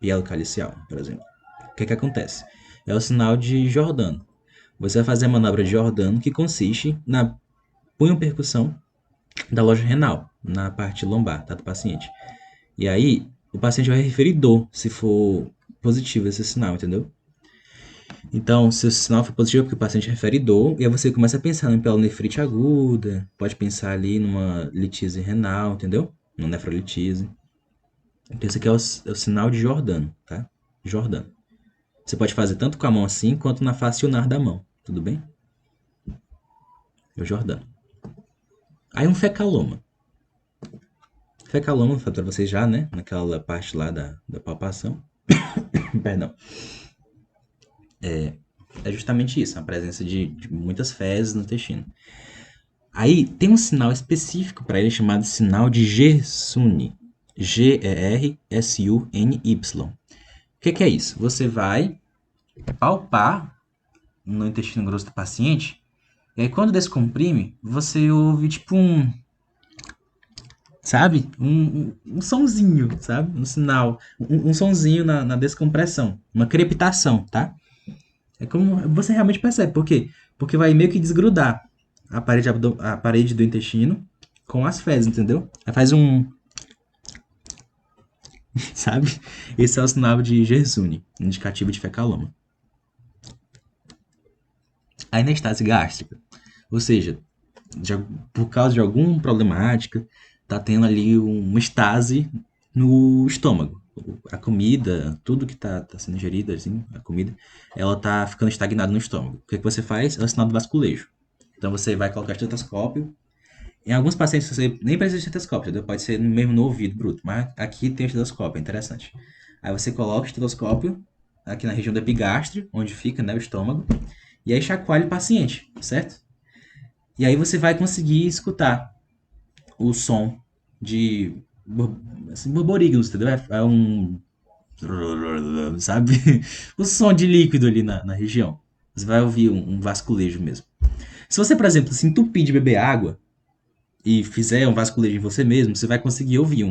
pielocalicial, por exemplo. O que acontece? É o sinal de Jordano. Você vai fazer a manobra de Jordano, que consiste na punho-percussão da loja renal, na parte lombar, tá, do paciente. E aí, o paciente vai referir dor, se for positivo esse sinal, entendeu? Então, se o sinal for positivo, é porque o paciente refere dor, e aí você começa a pensar em pielonefrite aguda, pode pensar ali numa litise renal, entendeu? Numa nefrolitise. Então, esse aqui é o sinal de Jordano, tá? Jordano. Você pode fazer tanto com a mão assim, quanto na face ulnar da mão, tudo bem? É o Jordano. Aí um fecaloma. Fecaloma, falei pra vocês já, né? Naquela parte lá da palpação. Perdão. É justamente isso, a presença de muitas fezes no intestino. Aí tem um sinal específico para ele chamado sinal de Gersuni. Gersuni. O que é isso? Você vai palpar no intestino grosso do paciente, e aí quando descomprime, você ouve tipo um, sabe? Um sonzinho, sabe? Um sinal, um sonzinho na descompressão, uma crepitação, tá? É como você realmente percebe. Por quê? Porque vai meio que desgrudar a parede do intestino com as fezes, entendeu? Aí faz um, sabe? Esse é o sinal de Gersuni, indicativo de fecaloma. A anestase gástrica, ou seja, por causa de alguma problemática, tá tendo ali uma estase no estômago. A comida, tudo que tá sendo ingerido, assim, a comida, ela tá ficando estagnada no estômago. O que você faz? É o sinal do vasculejo. Então você vai colocar estetoscópio. Em alguns pacientes você nem precisa de estetoscópio, entendeu? Pode ser mesmo no ouvido bruto, mas aqui tem o estetoscópio, é interessante. Aí você coloca o estetoscópio aqui na região do epigástre, onde fica, né, o estômago, e aí chacoalha o paciente, certo? E aí você vai conseguir escutar o som de assim, borborígenos, entendeu? É um, sabe? O som de líquido ali na região. Você vai ouvir um vasculejo mesmo. Se você, por exemplo, se entupir de beber água e fizer um vasculejo em você mesmo, você vai conseguir ouvir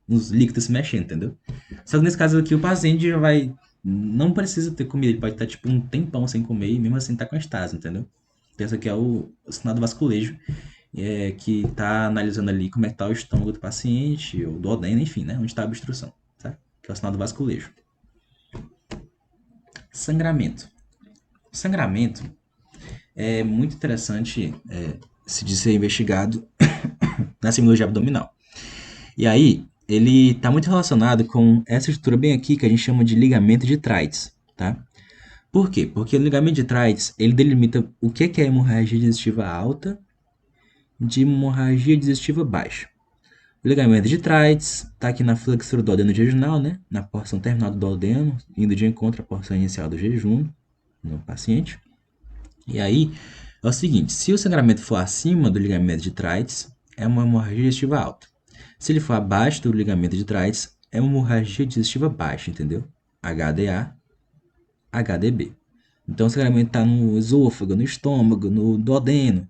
uns líquidos se mexendo, entendeu? Só que nesse caso aqui, o paciente já vai. Não precisa ter comida, ele pode estar tipo um tempão sem comer e mesmo assim tá com estase, entendeu? Então, esse aqui é o sinal do vasculejo, que tá analisando ali como é que tá o estômago do paciente, ou do odema, enfim, né? Onde está a obstrução, tá? Que é o sinal do vasculejo. Sangramento. Sangramento é muito interessante se de ser investigado na semiologia abdominal. E aí, ele está muito relacionado com essa estrutura bem aqui que a gente chama de ligamento de Treitz, tá? Por quê? Porque o ligamento de Treitz, ele delimita o que é hemorragia digestiva alta de hemorragia digestiva baixa. O ligamento de Treitz está aqui na flexura do duodeno jejunal, né? Na porção terminal do duodeno, indo de encontro à porção inicial do jejum no paciente. E aí, é o seguinte, se o sangramento for acima do ligamento de Treitz, é uma hemorragia digestiva alta. Se ele for abaixo do ligamento de Treitz, é uma hemorragia digestiva baixa, entendeu? HDA, HDB. Então, o sangramento está no esôfago, no estômago, no duodeno,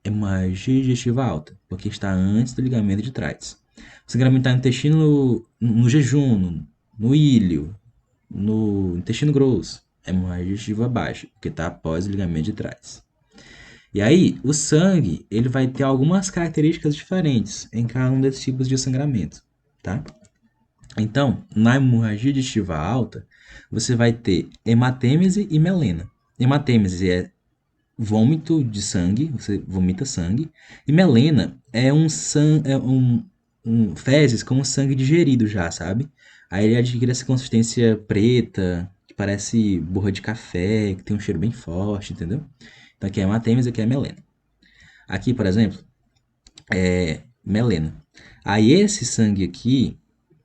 é hemorragia digestiva alta, porque está antes do ligamento de Treitz. O sangramento está no intestino, no jejum, no íleo, no intestino grosso, é hemorragia digestiva baixa, porque está após o ligamento de Treitz. E aí, o sangue, ele vai ter algumas características diferentes em cada um desses tipos de sangramento, tá? Então, na hemorragia digestiva alta, você vai ter hematêmese e melena. Hematêmese é vômito de sangue, você vomita sangue, e melena é um fezes com sangue digerido já, sabe? Aí ele adquire essa consistência preta, que parece borra de café, que tem um cheiro bem forte, entendeu? Então aqui é hematêmese, aqui é melena. Aqui, por exemplo, é melena. Aí esse sangue aqui,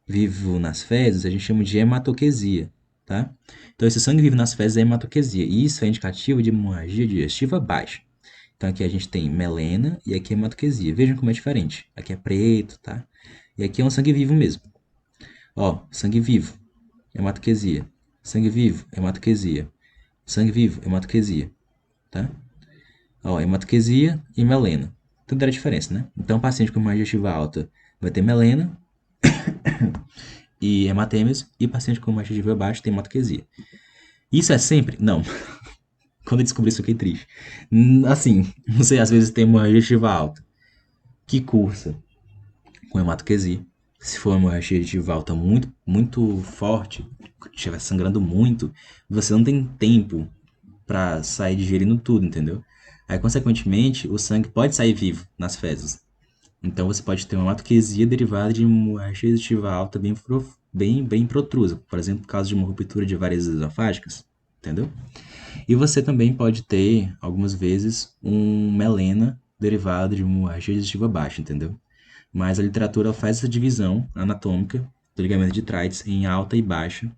vivo nas fezes, a gente chama de hematoquesia, tá? Então esse sangue vivo nas fezes é hematoquesia, e isso é indicativo de hemorragia digestiva baixa. Então aqui a gente tem melena e aqui é hematoquesia. Vejam como é diferente. Aqui é preto, tá? E aqui é um sangue vivo mesmo. Ó, sangue vivo, hematoquesia. Sangue vivo, hematoquesia. Sangue vivo, hematoquesia, tá? Ó, hematoquesia e melena. Tudo era diferença, né? Então, paciente com hemorragia digestiva alta vai ter melena e hematêmese, e paciente com hemorragia digestiva baixa tem hematoquesia. Isso é sempre? Não. Quando eu descobri isso, eu fiquei triste. Assim, não sei, às vezes tem hemorragia digestiva alta que cursa com hematoquesia. Se for uma hemorragia digestiva alta muito, muito forte, estiver sangrando muito, você não tem tempo para sair digerindo tudo, entendeu? Aí, consequentemente, o sangue pode sair vivo nas fezes. Então, você pode ter uma hematoquesia derivada de hemorragia digestiva alta bem protrusa, por exemplo, por causa de uma ruptura de varizes esofágicas, entendeu? E você também pode ter, algumas vezes, um melena derivado de uma hemorragia digestiva baixa, entendeu? Mas a literatura faz essa divisão anatômica do ligamento de Treitz em alta e baixa,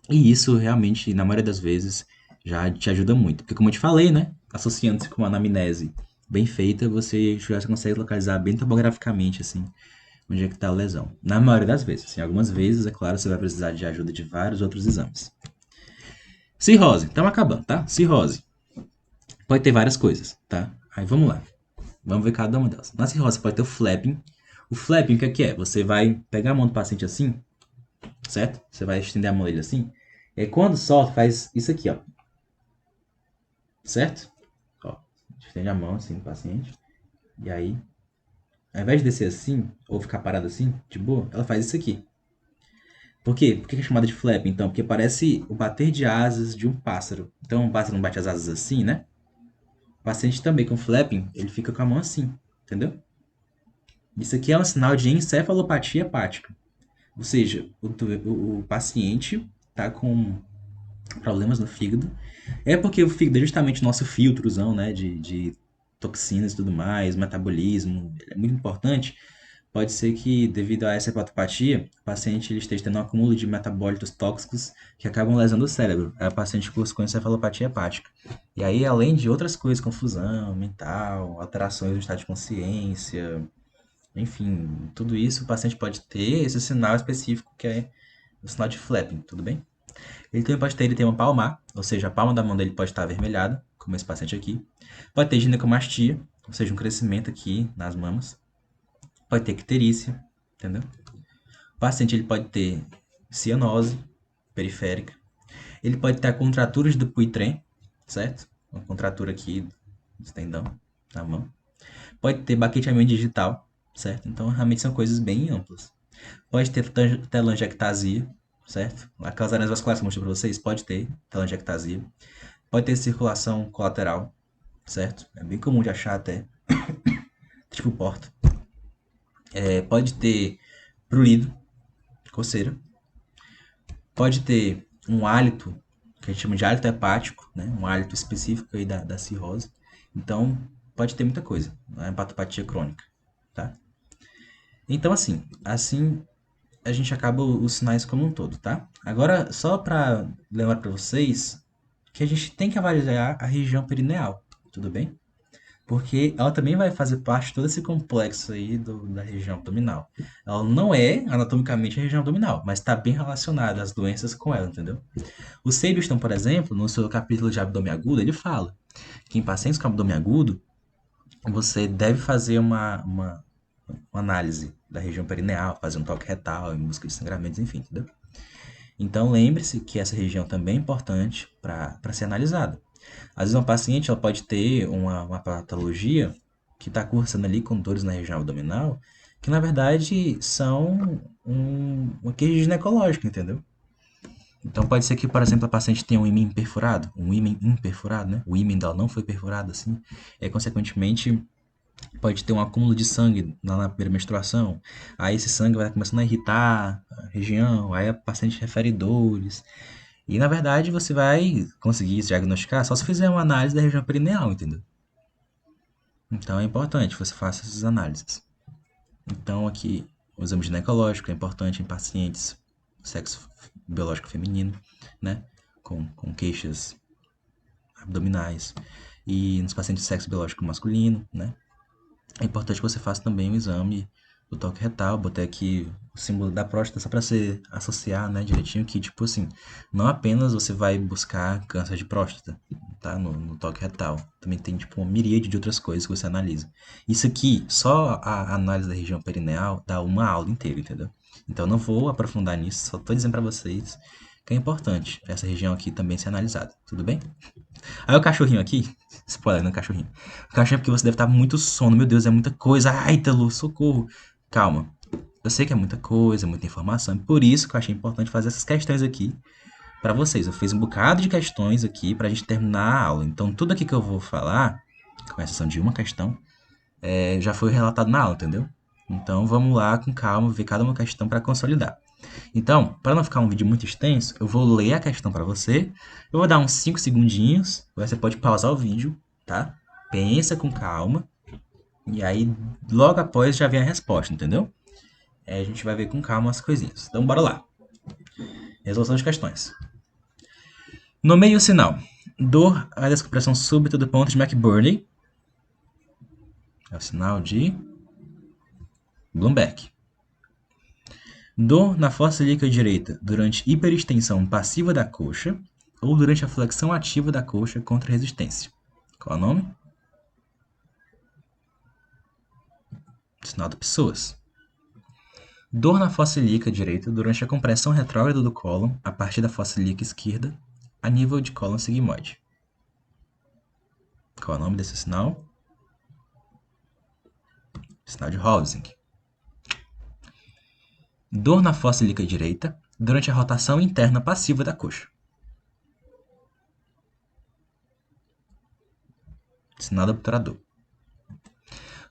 e isso realmente, na maioria das vezes, já te ajuda muito. Porque como eu te falei, né? Associando-se com uma anamnese bem feita, você já consegue localizar bem topograficamente, assim, onde é que está a lesão. Na maioria das vezes. Assim, algumas vezes, é claro, você vai precisar de ajuda de vários outros exames. Cirrose. Estamos acabando, tá? Cirrose. Pode ter várias coisas, tá? Aí vamos lá. Vamos ver cada uma delas. Na cirrose pode ter o flapping. O flapping, o que é que é? Você vai pegar a mão do paciente assim, certo? Você vai estender a mão dele assim. E aí, quando solta, faz isso aqui, ó. Certo? Ó, estende a mão assim no paciente. E aí, ao invés de descer assim, ou ficar parado assim, de boa, ela faz isso aqui. Por quê? Por que é chamada de flap, então? Porque parece o bater de asas de um pássaro. Então, um pássaro não bate as asas assim, né? O paciente também com flapping, ele fica com a mão assim, entendeu? Isso aqui é um sinal de encefalopatia hepática. Ou seja, o paciente está com problemas no fígado. É porque o fígado é justamente o nosso filtrozão, né, de toxinas e tudo mais, metabolismo, ele é muito importante. Pode ser que, devido a essa hepatopatia, o paciente ele esteja tendo um acúmulo de metabólitos tóxicos que acabam lesando o cérebro. É o paciente com encefalopatia hepática. E aí, além de outras coisas, confusão mental, alterações no estado de consciência, enfim, tudo isso, o paciente pode ter esse sinal específico que é o sinal de flapping, tudo bem? Ele também pode ter eritema palmar, ou seja, a palma da mão dele pode estar avermelhada, como esse paciente aqui. Pode ter ginecomastia, ou seja, um crescimento aqui nas mamas. Pode ter icterícia, entendeu? O paciente ele pode ter cianose periférica. Ele pode ter a contratura de Dupuytren, certo? Uma contratura aqui do tendão da mão. Pode ter baqueteamento digital, certo? Então, realmente são coisas bem amplas. Pode ter telangiectasia, certo? Aquelas aranhas vasculares que eu mostrei para vocês, pode ter telangiectasia. Pode ter circulação colateral, certo? É bem comum de achar até, tipo porta. Pode ter prurido, coceira. Pode ter um hálito, que a gente chama de hálito hepático, né? Um hálito específico aí da cirrose. Então, pode ter muita coisa, uma hepatopatia crônica, tá? Então, assim a gente acaba os sinais como um todo, tá? Agora, só para lembrar para vocês que a gente tem que avaliar a região perineal, tudo bem? Porque ela também vai fazer parte de todo esse complexo aí da região abdominal. Ela não é anatomicamente a região abdominal, mas está bem relacionada às doenças com ela, entendeu? O Seibston, por exemplo, no seu capítulo de abdômen agudo, ele fala que em pacientes com abdômen agudo, você deve fazer uma análise da região perineal, fazer um toque retal em busca de sangramentos, enfim, entendeu? Então lembre-se que essa região também é importante para ser analisada. Às vezes uma paciente ela pode ter uma patologia que está cursando ali com dores na região abdominal, que na verdade são uma queixa ginecológica, entendeu? Então pode ser que, por exemplo, a paciente tenha um ímen imperfurado, né? O ímen dela não foi perfurado assim, e consequentemente pode ter um acúmulo de sangue na primeira menstruação. Aí esse sangue vai começando a irritar a região, aí a paciente refere dores. E na verdade você vai conseguir diagnosticar só se fizer uma análise da região perineal, entendeu? Então é importante que você faça essas análises. Então aqui o exame ginecológico é importante em pacientes sexo biológico feminino, né? Com queixas abdominais. E nos pacientes de sexo biológico masculino, né? É importante que você faça também o exame do toque retal. Botei aqui o símbolo da próstata só para você associar, né, direitinho que, tipo assim, não apenas você vai buscar câncer de próstata, tá, no toque retal. Também tem, tipo, uma miríade de outras coisas que você analisa. Isso aqui, só a análise da região perineal dá uma aula inteira, entendeu? Então não vou aprofundar nisso, só tô dizendo para vocês que é importante essa região aqui também ser analisada, tudo bem? Aí o cachorrinho aqui, spoiler no cachorrinho. O cachorrinho é porque você deve estar muito sono, meu Deus, é muita coisa. Ai, Ítalo, socorro. Calma. Eu sei que é muita coisa, muita informação, e por isso que eu achei importante fazer essas questões aqui, para vocês. Eu fiz um bocado de questões aqui para a gente terminar a aula. Então, tudo aqui que eu vou falar, com exceção de uma questão, já foi relatado na aula, entendeu? Então, vamos lá com calma, ver cada uma questão para consolidar. Então, para não ficar um vídeo muito extenso, eu vou ler a questão para você. Eu vou dar uns 5 segundinhos. Você pode pausar o vídeo, tá? Pensa com calma. E aí, logo após, já vem a resposta, entendeu? Aí a gente vai ver com calma as coisinhas. Então, bora lá. Resolução de questões. Nomeie o sinal. Dor à descompressão súbita do ponto de McBurney. É o sinal de Bloomberg. Dor na fossa ilíaca direita durante hiperextensão passiva da coxa ou durante a flexão ativa da coxa contra resistência. Qual é o nome? Sinal de Pessoas. Dor na fossa ilíaca direita durante a compressão retrógrada do cólon a partir da fossa ilíaca esquerda a nível de cólon sigmoide. Qual é o nome desse sinal? Sinal de Hofsing. Dor na fossa ilíaca direita durante a rotação interna passiva da coxa. Sinal do obturador.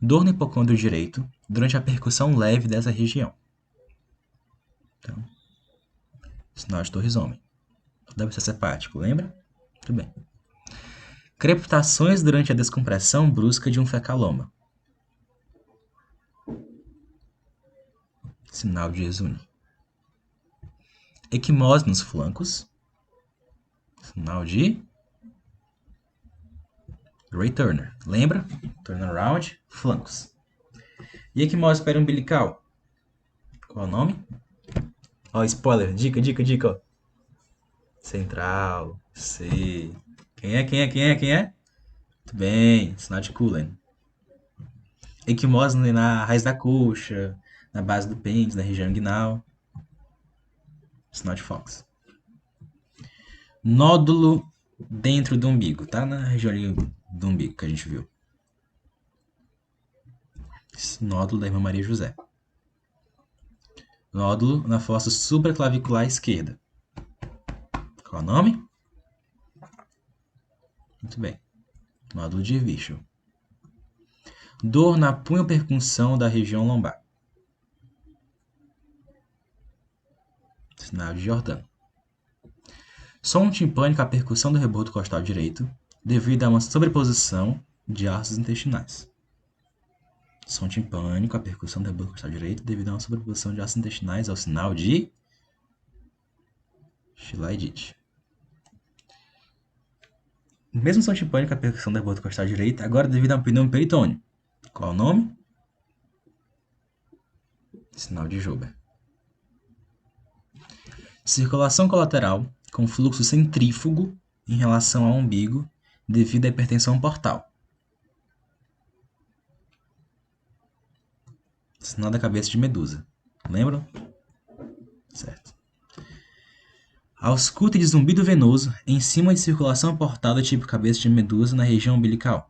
Dor no hipocôndrio direito durante a percussão leve dessa região. Então, sinal de Torres-Homem. Deve ser hepático, lembra? Muito bem. Crepitações durante a descompressão brusca de um fecaloma. Sinal de Yesuni. Equimose nos flancos. Sinal de Ray Turner. Lembra? Turnaround, flancos. E equimose periumbilical. Qual é o nome? Ó, spoiler. Dica. Ó. Central. C. Quem é? Muito bem. Sinal de Cullen. Equimose na raiz da coxa, na base do pênis, na região inguinal. Sinal de Fox. Nódulo dentro do umbigo. Tá na região ali do umbigo que a gente viu. Esse nódulo da irmã Maria José. Nódulo na fossa supraclavicular esquerda. Qual é o nome? Muito bem. Nódulo de Virchow. Dor na punho-percussão da região lombar. Sinal de Jordan. Som timpânico à percussão do rebordo costal direito devido a uma sobreposição de ácidos intestinais. Som timpânico à percussão do rebordo costal direito devido a uma sobreposição de ácidos intestinais ao sinal de Chilaidite. Mesmo som timpânico à percussão do rebordo costal direito, agora devido a um pneumo peritônio. Qual o nome? Sinal de Joubert. Circulação colateral com fluxo centrífugo em relação ao umbigo devido à hipertensão portal. Sinal da cabeça de Medusa. Lembram? Certo. Ausculta de zumbido venoso em cima de circulação portal do tipo cabeça de Medusa na região umbilical.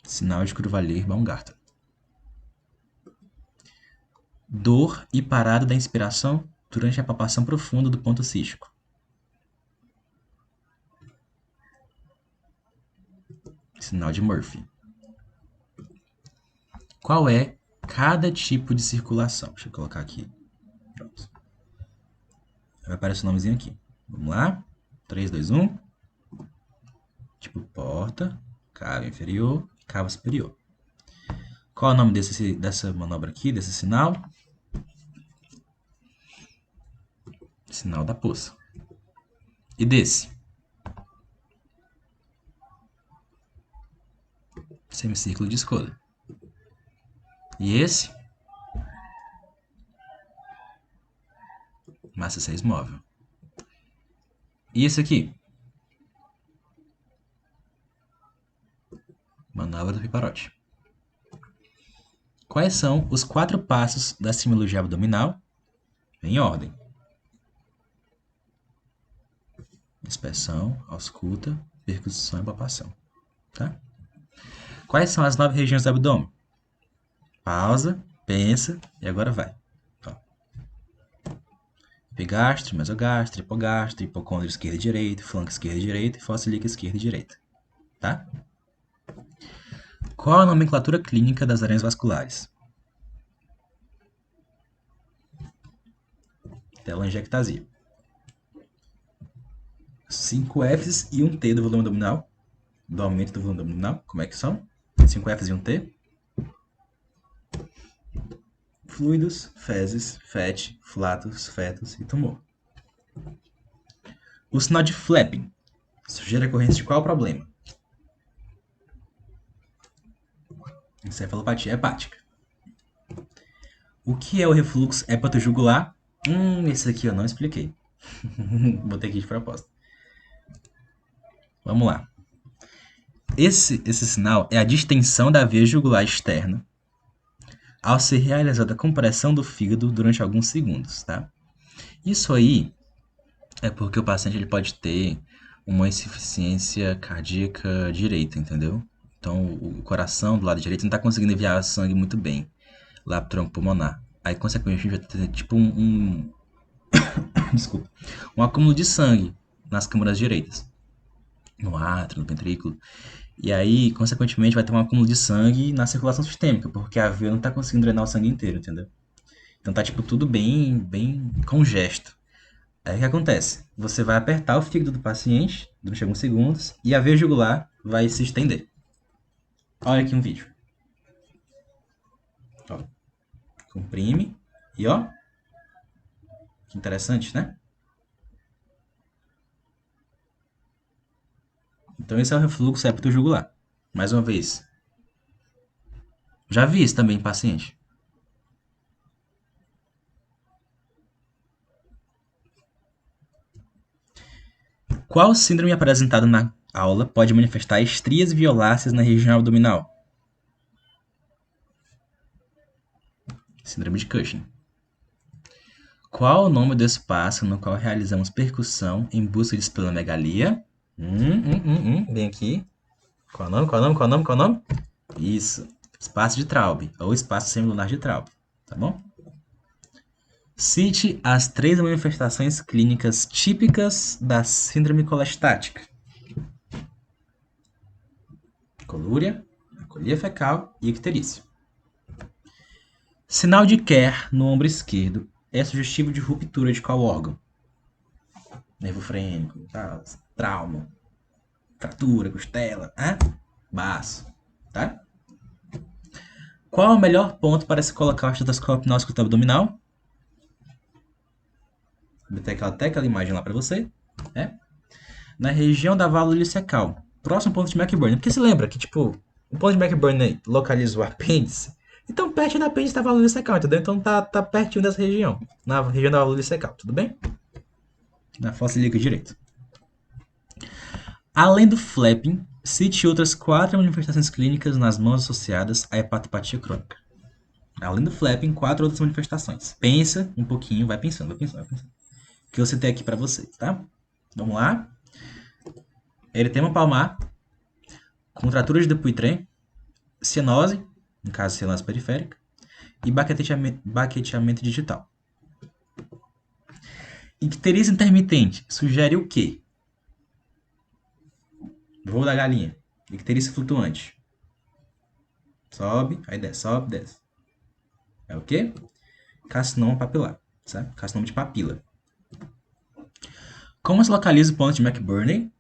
Sinal de Cruvalier-Baumgarten. Dor e parada da inspiração durante a palpação profunda do ponto cístico. Sinal de Murphy. Qual é cada tipo de circulação? Deixa eu colocar aqui. Pronto. Vai aparecer o nomezinho aqui. Vamos lá. 3, 2, 1. Tipo porta, cava inferior, cava superior. Qual é o nome dessa manobra aqui, desse sinal? Sinal da poça. E desse? Semicírculo de Scholler. E esse? Massa 6 móvel. E esse aqui? Manobra do Piparotti. Quais são os 4 passos da semiologia abdominal? Em ordem. Inspeção, ausculta, percussão e palpação. Tá? Quais são as 9 regiões do abdômen? Pausa, pensa e agora vai. Ó. Epigastro, mesogastro, hipogastro, hipocôndrio esquerda e direita, flanco esquerda e direita e fossa ilíaca esquerda e direita. Tá? Qual a nomenclatura clínica das aranhas vasculares? Telangiectasia. 5 Fs e 1 T do volume abdominal. Do aumento do volume abdominal. Como é que são? 5 Fs e 1 T. Fluidos, fezes, fete, flatos, fetos e tumor. O sinal de flapping sugere a ocorrência de qual problema? Encefalopatia hepática. O que é o refluxo hepatojugular? Esse aqui eu não expliquei. Botei aqui de propósito. Vamos lá. Esse sinal é a distensão da veia jugular externa ao ser realizada a compressão do fígado durante alguns segundos, tá? Isso aí é porque o paciente ele pode ter uma insuficiência cardíaca direita, entendeu? Então, o coração do lado direito não está conseguindo enviar sangue muito bem lá pro tronco pulmonar. Aí, consequentemente, a gente vai ter tipo desculpa, um acúmulo de sangue nas câmaras direitas, no átrio, no ventrículo. E aí, consequentemente, vai ter um acúmulo de sangue na circulação sistêmica, porque a veia não está conseguindo drenar o sangue inteiro, entendeu? Então tá tipo tudo bem congesto. Aí o que acontece? Você vai apertar o fígado do paciente durante alguns segundos e a veia jugular vai se estender. Olha aqui um vídeo. Ó. Comprime e ó. Que interessante, né? Então esse é o refluxo septo-jugular. Mais uma vez. Já vi isso também em paciente. Qual síndrome apresentada na aula pode manifestar estrias violáceas na região abdominal? Síndrome de Cushing. Qual o nome do espaço no qual realizamos percussão em busca de esplenomegalia? Bem aqui. Qual o nome? Isso. Espaço de Traube, ou espaço semilunar de Traube, tá bom? Cite as 3 manifestações clínicas típicas da síndrome colestática. Colúria, acolia fecal e icterícia. Sinal de Kerr no ombro esquerdo é sugestivo de ruptura de qual órgão? Nervo frênico, trauma, fratura, costela, baço, tá? Qual é o melhor ponto para se colocar o estetoscópio na escuta abdominal? Vou botar até aquela imagem lá para você. Na região da válvula ileocecal, próximo ao ponto de McBurney. Porque se lembra que, tipo, o ponto de McBurney localiza o apêndice. Então, perto do apêndice da válvula ileocecal, entendeu? Então, tá pertinho dessa região. Na região da válvula ileocecal, tudo bem? Na fossa ilíaca direita. Além do flapping, cite outras 4 manifestações clínicas nas mãos associadas à hepatopatia crônica. Além do flapping, 4 outras manifestações. Pensa um pouquinho, vai pensando. Que eu citei aqui para vocês, tá? Vamos lá. Eritema palmar, contratura de Dupuytren, cianose, no caso cianose periférica, e baqueteamento digital. Icterícia intermitente sugere o quê? Voo da galinha. Icterícia flutuante. Sobe, aí desce, sobe, desce. É o quê? Carcinoma papilar, certo? Carcinoma de papila. Como se localiza o ponto de McBurney?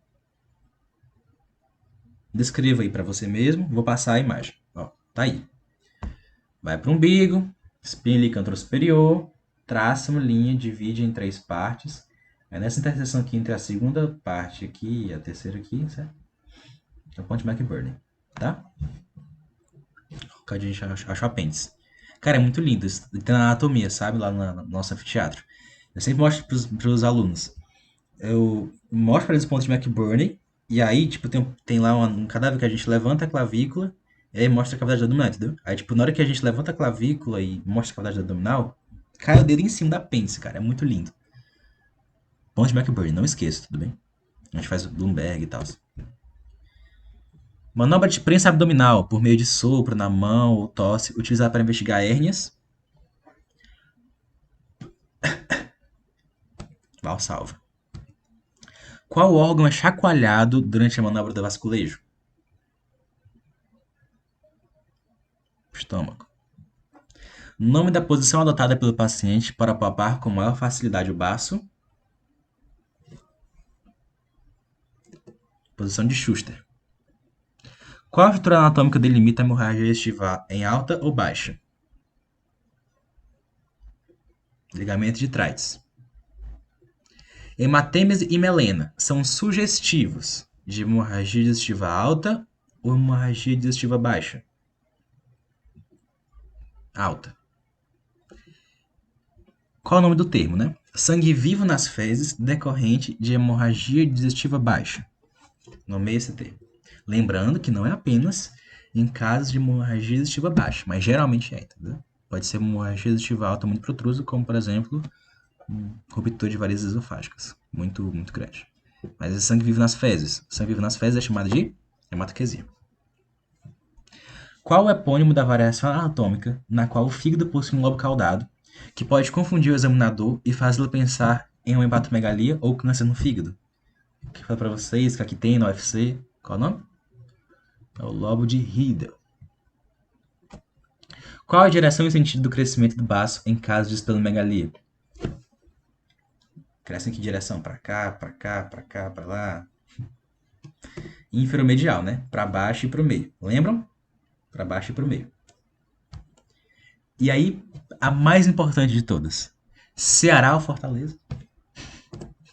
Descreva aí para você mesmo. Vou passar a imagem. Ó, tá aí. Vai para o umbigo, espinha líquida superior, traça uma linha, divide em 3 partes. É nessa interseção aqui entre a segunda parte aqui e a terceira aqui, certo? É o ponto de McBurney, tá? Que a gente achou apêndice. Cara, é muito lindo. Isso tem na anatomia, sabe? Lá no nosso anfiteatro. Eu sempre mostro pros alunos. Eu mostro para eles o ponto de McBurney. E aí, tipo, tem lá um cadáver que a gente levanta a clavícula. E aí mostra a cavidade abdominal, entendeu? Aí, tipo, na hora que a gente levanta a clavícula e mostra a cavidade abdominal, cai o dedo em cima da apêndice, cara. É muito lindo. Ponto de McBurney, não esqueça, tudo bem? A gente faz o Bloomberg e tal. Manobra de prensa abdominal por meio de sopro na mão ou tosse, utilizada para investigar hérnias. Valsalva. Qual órgão é chacoalhado durante a manobra do vasculejo? Estômago. Nome da posição adotada pelo paciente para palpar com maior facilidade o baço? Posição de Schuster. Qual estrutura anatômica delimita a hemorragia digestiva em alta ou baixa? Ligamento de Treitz. Hematêmese e melena são sugestivos de hemorragia digestiva alta ou hemorragia digestiva baixa? Alta. Qual é o nome do termo, né? Sangue vivo nas fezes decorrente de hemorragia digestiva baixa. Nomeie esse termo. Lembrando que não é apenas em casos de hemorragia digestiva baixa, mas geralmente é, entendeu? Pode ser uma hemorragia digestiva alta muito protrusa, como por exemplo, ruptura de varizes esofágicas, muito, muito grande. Mas é sangue vivo nas fezes. Sangue vivo nas fezes é chamado de hematoquesia. Qual o epônimo da variação anatômica na qual o fígado possui um lobo caudado, que pode confundir o examinador e fazê-lo pensar em uma hepatomegalia ou câncer no fígado? Que foi para vocês que aqui tem no UFC. Qual é o nome? É o lobo de Riedel. Qual a direção e o sentido do crescimento do baço em caso de esplenomegalia? Cresce em que direção? Para cá, para cá, para cá, para lá. Inferomedial, né? Para baixo e para o meio. Lembram? Para baixo e para o meio. E aí, a mais importante de todas. Ceará ou Fortaleza?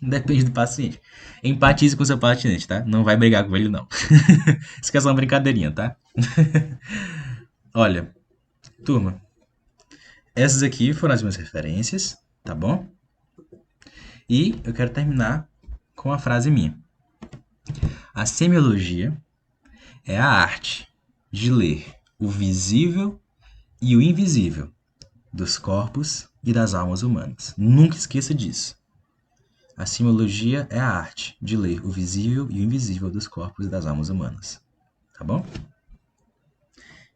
Depende do paciente. Empatize com o seu paciente, tá? Não vai brigar com ele, não. Isso aqui é só uma brincadeirinha, tá? Olha, turma, essas aqui foram as minhas referências, tá bom? E eu quero terminar com uma frase minha. A semiologia é a arte de ler o visível e o invisível dos corpos e das almas humanas. Nunca esqueça disso. A semiologia é a arte de ler o visível e o invisível dos corpos e das almas humanas. Tá bom?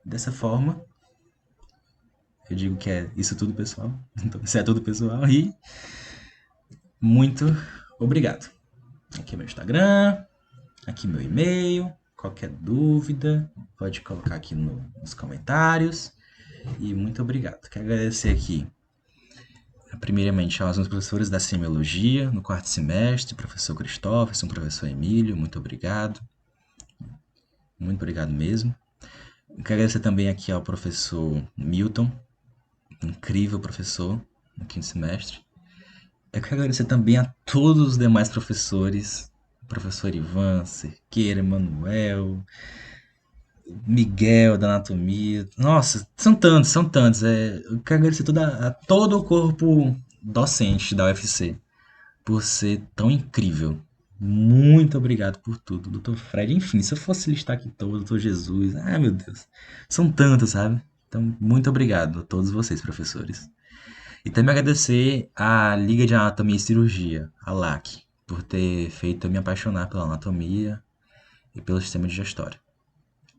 Dessa forma, eu digo que é isso tudo, pessoal. Então, isso é tudo, pessoal. E muito obrigado. Aqui é meu Instagram, aqui meu e-mail. Qualquer dúvida, pode colocar aqui nos comentários. E muito obrigado. Quero agradecer aqui, primeiramente, aos meus professores da semiologia no quarto semestre, professor Cristóvão, professor Emílio, muito obrigado. Muito obrigado mesmo. Quero agradecer também aqui ao professor Milton, incrível professor no quinto semestre. Eu quero agradecer também a todos os demais professores, professor Ivan, Cerqueira, Manuel, Miguel da anatomia. Nossa, são tantos, são tantos. Eu quero agradecer a todo o corpo docente da UFC por ser tão incrível. Muito obrigado por tudo, Dr. Fred. Enfim, se eu fosse listar aqui todo, Dr. Jesus, ai meu Deus, são tantos, sabe? Então, muito obrigado a todos vocês, professores. E também agradecer à Liga de Anatomia e Cirurgia, a LAC, por ter feito eu me apaixonar pela anatomia e pelo sistema digestório.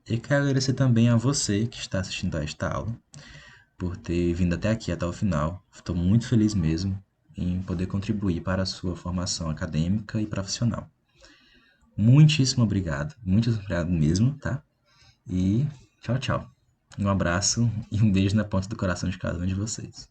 E quero agradecer também a você que está assistindo a esta aula, por ter vindo até aqui, até o final. Estou muito feliz mesmo em poder contribuir para a sua formação acadêmica e profissional. Muitíssimo obrigado mesmo, tá? E tchau, tchau. Um abraço e um beijo na ponta do coração de cada um de vocês.